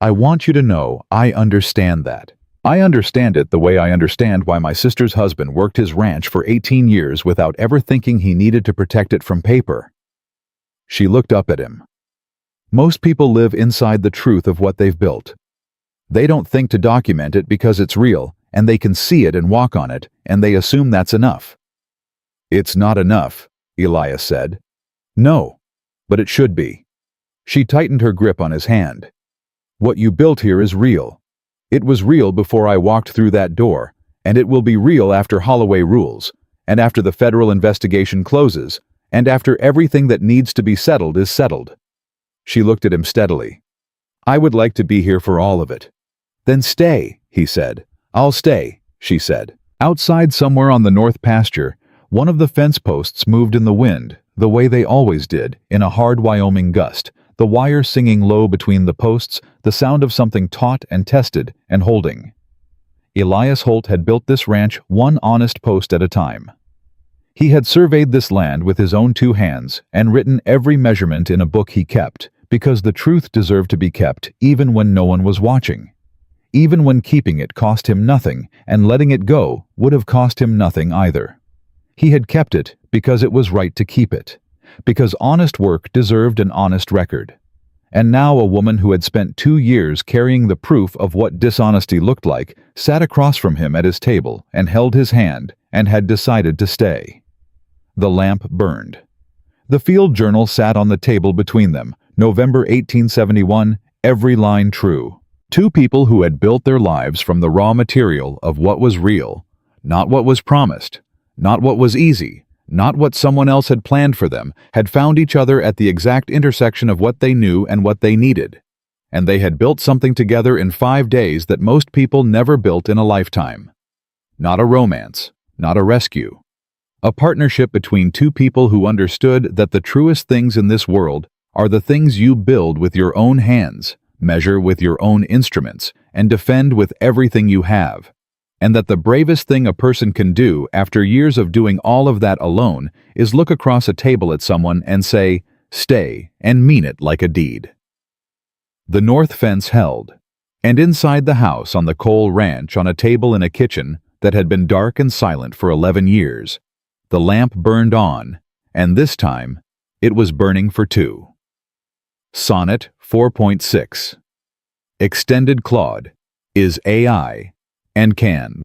Speaker 1: I want you to know I understand that. I understand it the way I understand why my sister's husband worked his ranch for 18 years without ever thinking he needed to protect it from paper. She looked up at him. Most people live inside the truth of what they've built. They don't think to document it because it's real, and they can see it and walk on it, and they assume that's enough. It's not enough, Elias said. No, but it should be. She tightened her grip on his hand. What you built here is real. It was real before I walked through that door, and it will be real after Holloway rules, and after the federal investigation closes, and after everything that needs to be settled is settled. She looked at him steadily. I would like to be here for all of it. Then stay, he said. I'll stay, she said. Outside somewhere on the north pasture, one of the fence posts moved in the wind, the way they always did, in a hard Wyoming gust, the wire singing low between the posts, the sound of something taut and tested and holding. Elias Holt had built this ranch one honest post at a time. He had surveyed this land with his own 2 hands and written every measurement in a book he kept, because the truth deserved to be kept even when no one was watching. Even when keeping it cost him nothing, and letting it go would have cost him nothing either. He had kept it because it was right to keep it, because honest work deserved an honest record. And now a woman who had spent 2 years carrying the proof of what dishonesty looked like sat across from him at his table and held his hand and had decided to stay. The lamp burned. The field journal sat on the table between them, November 1871, every line true. 2 people who had built their lives from the raw material of what was real, not what was promised, not what was easy, not what someone else had planned for them, had found each other at the exact intersection of what they knew and what they needed. And they had built something together in 5 days that most people never built in a lifetime. Not a romance, not a rescue. A partnership between 2 people who understood that the truest things in this world are the things you build with your own hands, measure with your own instruments, and defend with everything you have. And that the bravest thing a person can do after years of doing all of that alone is look across a table at someone and say, "Stay," and mean it like a deed. The north fence held, and inside the house on the Cole Ranch, on a table in a kitchen that had been dark and silent for 11 years, the lamp burned on, and this time it was burning for two. Sonnet 4.6. Extended Claude is AI and can